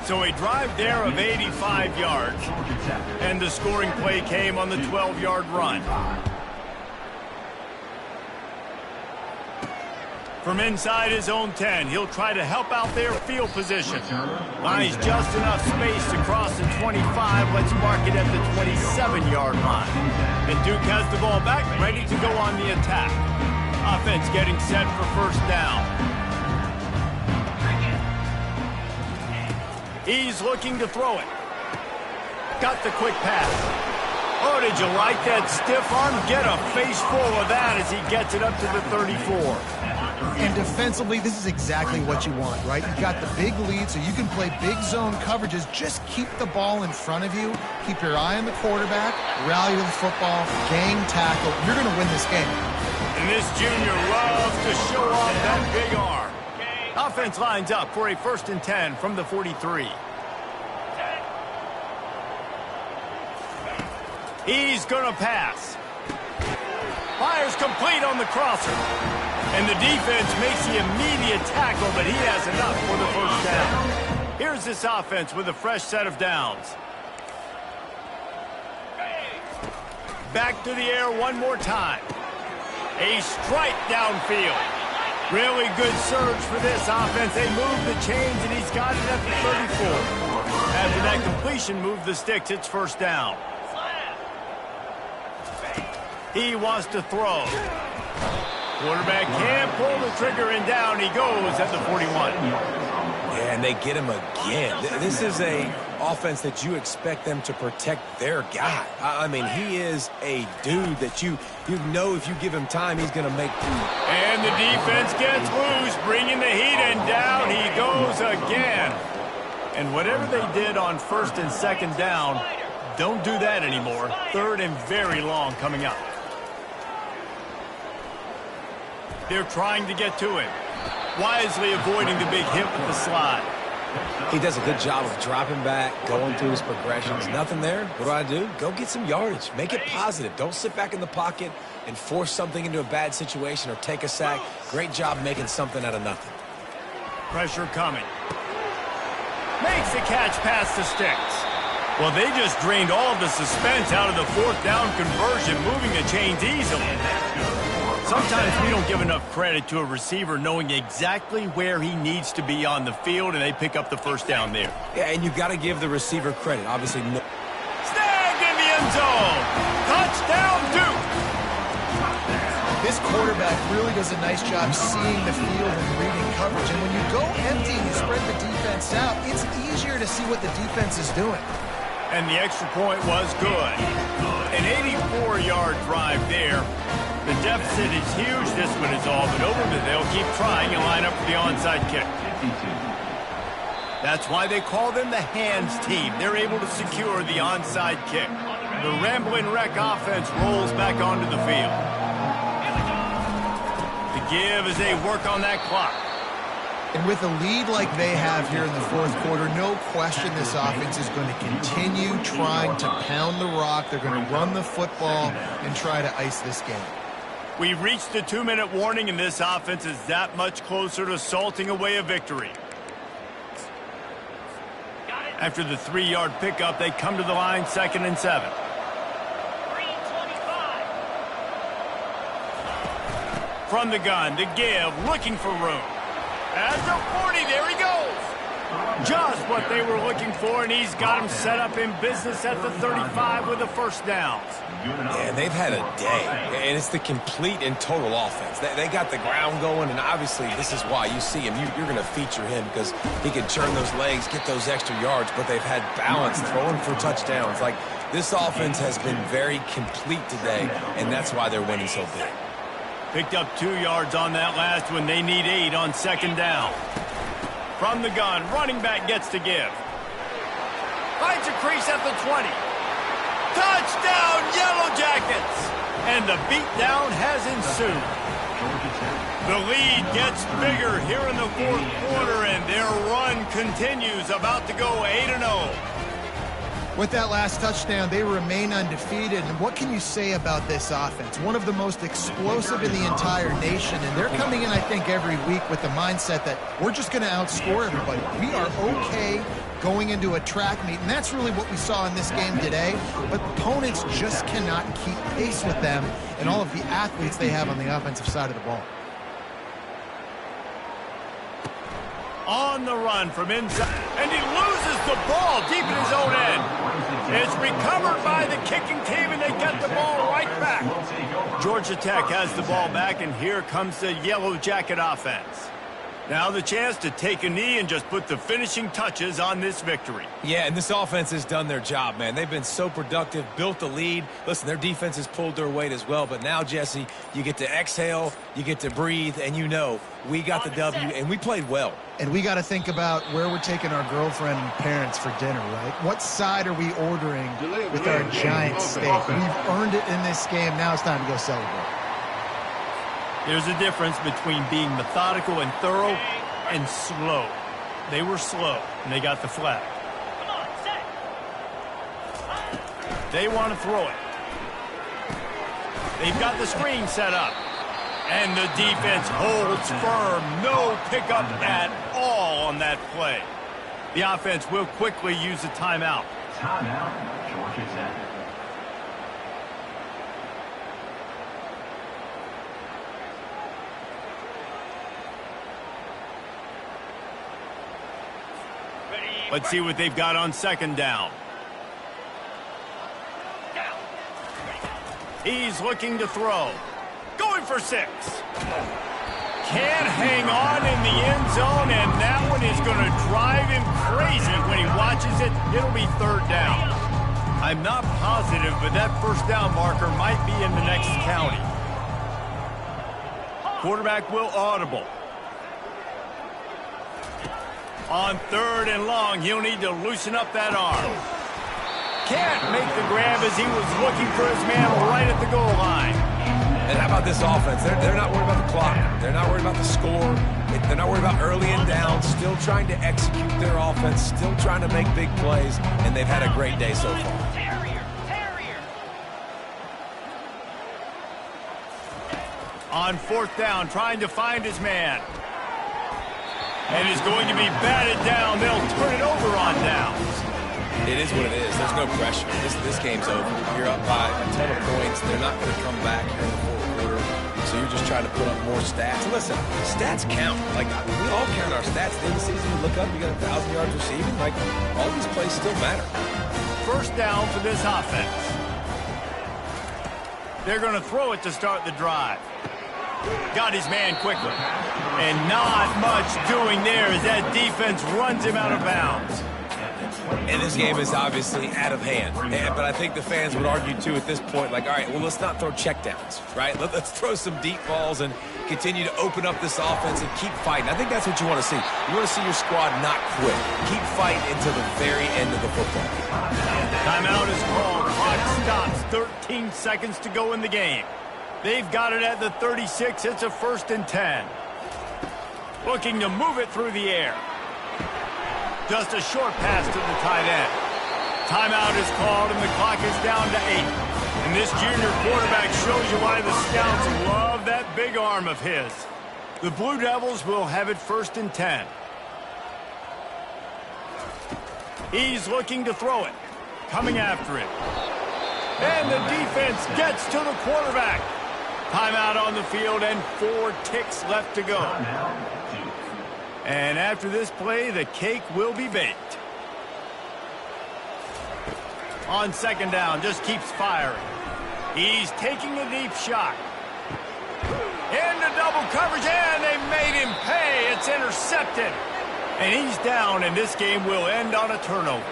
So a drive there of 85 yards. And the scoring play came on the 12-yard run. From inside his own 10, he'll try to help out their field position. Finds just enough space to cross the 25. Let's mark it at the 27-yard line. And Duke has the ball back, ready to go on the attack. Offense getting set for 1st down. He's looking to throw it. Got the quick pass. Oh, did you like that stiff arm? Get a face full of that as he gets it up to the 34. And defensively, this is exactly what you want, right? You've got the big lead, so you can play big zone coverages. Just keep the ball in front of you. Keep your eye on the quarterback. Rally to the football. Gang tackle. You're going to win this game. And this junior loves to show off that big arm. Offense lines up for a 1st and 10 from the 43. He's going to pass. Fires complete on the crosser. And the defense makes the immediate tackle, but he has enough for the 1st down. Here's this offense with a fresh set of downs. Back to the air one more time. A strike downfield. Really good surge for this offense. They move the chains, and he's got it at the 34. After that completion, move the sticks. It's 1st down. He wants to throw. Quarterback can't pull the trigger, and down he goes at the 41. Yeah, and they get him again. This is a offense that you expect them to protect their guy. I mean, he is a dude that you know if you give him time, he's going to make through. And the defense gets loose, bringing the heat, and down he goes again. And whatever they did on 1st and 2nd down, don't do that anymore. 3rd and very long coming up. They're trying to get to him. Wisely avoiding the big hit with the slide. He does a good job of dropping back, going through his progressions. Nothing there. What do? Go get some yardage. Make it positive. Don't sit back in the pocket and force something into a bad situation or take a sack. Great job making something out of nothing. Pressure coming. Makes the catch past the sticks. Well, they just drained all of the suspense out of the 4th down conversion, moving the chains easily. Sometimes we don't give enough credit to a receiver knowing exactly where he needs to be on the field, and they pick up the 1st down there. Yeah, and you got to give the receiver credit. Obviously, no. Snagged in the end zone. Touchdown, Duke. This quarterback really does a nice job seeing the field and reading coverage. And when you go empty and you spread the defense out, it's easier to see what the defense is doing. And the extra point was good. An 84-yard drive there. The deficit is huge. This one is all but over, but they'll keep trying and line up for the onside kick. That's why they call them the hands team. They're able to secure the onside kick. The Ramblin' Wreck offense rolls back onto the field. The give as they work on that clock. And with a lead like they have here in the 4th quarter, no question this offense is going to continue trying to pound the rock. They're going to run the football and try to ice this game. We've reached the 2-minute warning, and this offense is that much closer to salting away a victory. After the 3-yard pickup, they come to the line 2nd and 7. From the gun, the give, looking for room. At the 40, there he goes. Just what they were looking for, and he's got him set up in business at the 35 with the 1st down. Yeah, they've had a day, and it's the complete and total offense. They got the ground going, and obviously this is why you see him. You're going to feature him because he can churn those legs, get those extra yards, but they've had balance throwing for touchdowns. Like, this offense has been very complete today, and that's why they're winning so big. Picked up 2 yards on that last one. They need 8 on 2nd down. From the gun, running back gets to give. Finds a crease at the 20. Touchdown, Yellow Jackets! And the beatdown has ensued. The lead gets bigger here in the 4th quarter, and their run continues, about to go 8-0. With that last touchdown, they remain undefeated. And what can you say about this offense? One of the most explosive in the entire nation. And they're coming in, I think, every week with the mindset that we're just going to outscore everybody. We are okay going into a track meet. And that's really what we saw in this game today. But opponents just cannot keep pace with them and all of the athletes they have on the offensive side of the ball. On the run from inside, and he loses the ball deep in his own end. It's recovered by the kicking team, and they get the ball right back. Georgia Tech has the ball back, and here comes the Yellow Jacket offense. Now the chance to take a knee and just put the finishing touches on this victory. Yeah, and this offense has done their job, man. They've been so productive, built the lead. Listen, their defense has pulled their weight as well. But now, Jesse, you get to exhale, you get to breathe, and you know we got the W, and we played well. And we got to think about where we're taking our girlfriend and parents for dinner, right? What side are we ordering with our giant steak? We've earned it in this game. Now it's time to go celebrate. There's a difference between being methodical and thorough and slow. They were slow, and they got the flag. They want to throw it. They've got the screen set up. And the defense holds firm. No pickup at all on that play. The offense will quickly use a timeout. Timeout, Georgia Tech. Let's see what they've got on second down. He's looking to throw. Going for 6. Can't hang on in the end zone, and that one is going to drive him crazy when he watches it. It'll be third down. I'm not positive, but that first down marker might be in the next county. Quarterback will audible. On third and long, he'll need to loosen up that arm. Can't make the grab as he was looking for his man right at the goal line. And how about this offense? They're not worried about the clock. They're not worried about the score. They're not worried about early and down. Still trying to execute their offense. Still trying to make big plays. And they've had a great day so far. On fourth down, trying to find his man. And is going to be batted down. They'll turn it over on downs. It is what it is. There's no pressure. This game's over. You're up by a ton of points. They're not going to come back here in the fourth quarter. So you're just trying to put up more stats. Listen, stats count. Like, we all count our stats. At the end of the season, you look up, you got 1,000 yards receiving. Like, all these plays still matter. First down for this offense. They're going to throw it to start the drive. Got his man quickly. And not much doing there as that defense runs him out of bounds. And this game is obviously out of hand. But I think the fans would argue, too, at this point, like, all right, well, let's not throw checkdowns, right? Let's throw some deep balls and continue to open up this offense and keep fighting. I think that's what you want to see. You want to see your squad not quit. Keep fighting until the very end of the football. Timeout is called. Clock stops. 13 seconds to go in the game. They've got it at the 36. It's a 1st and 10. Looking to move it through the air. Just a short pass to the tight end. Timeout is called, and the clock is down to 8. And this junior quarterback shows you why the scouts love that big arm of his. The Blue Devils will have it 1st and 10. He's looking to throw it. Coming after it. And the defense gets to the quarterback. Timeout on the field and 4 ticks left to go. And after this play, the cake will be baked. On second down, just keeps firing. He's taking a deep shot. Into double coverage, and they made him pay. It's intercepted. And he's down, and this game will end on a turnover.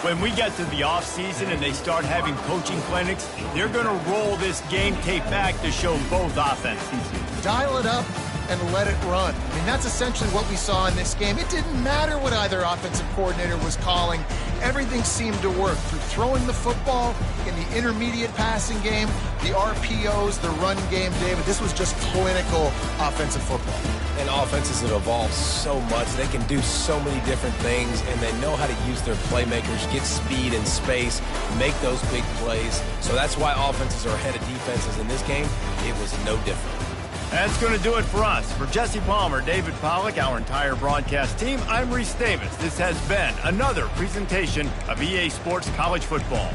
When we get to the offseason and they start having coaching clinics, they're going to roll this game tape back to show both offenses. Dial it up and let it run. I mean, that's essentially what we saw in this game. It didn't matter what either offensive coordinator was calling. Everything seemed to work through throwing the football in the intermediate passing game, the RPOs, the run game, David. This was just clinical offensive football. And offenses have evolved so much. They can do so many different things, and they know how to use their playmakers, get speed and space, make those big plays. So that's why offenses are ahead of defenses in this game. It was no different. That's going to do it for us. For Jesse Palmer, David Pollack, our entire broadcast team, I'm Reese Davis. This has been another presentation of EA Sports College Football.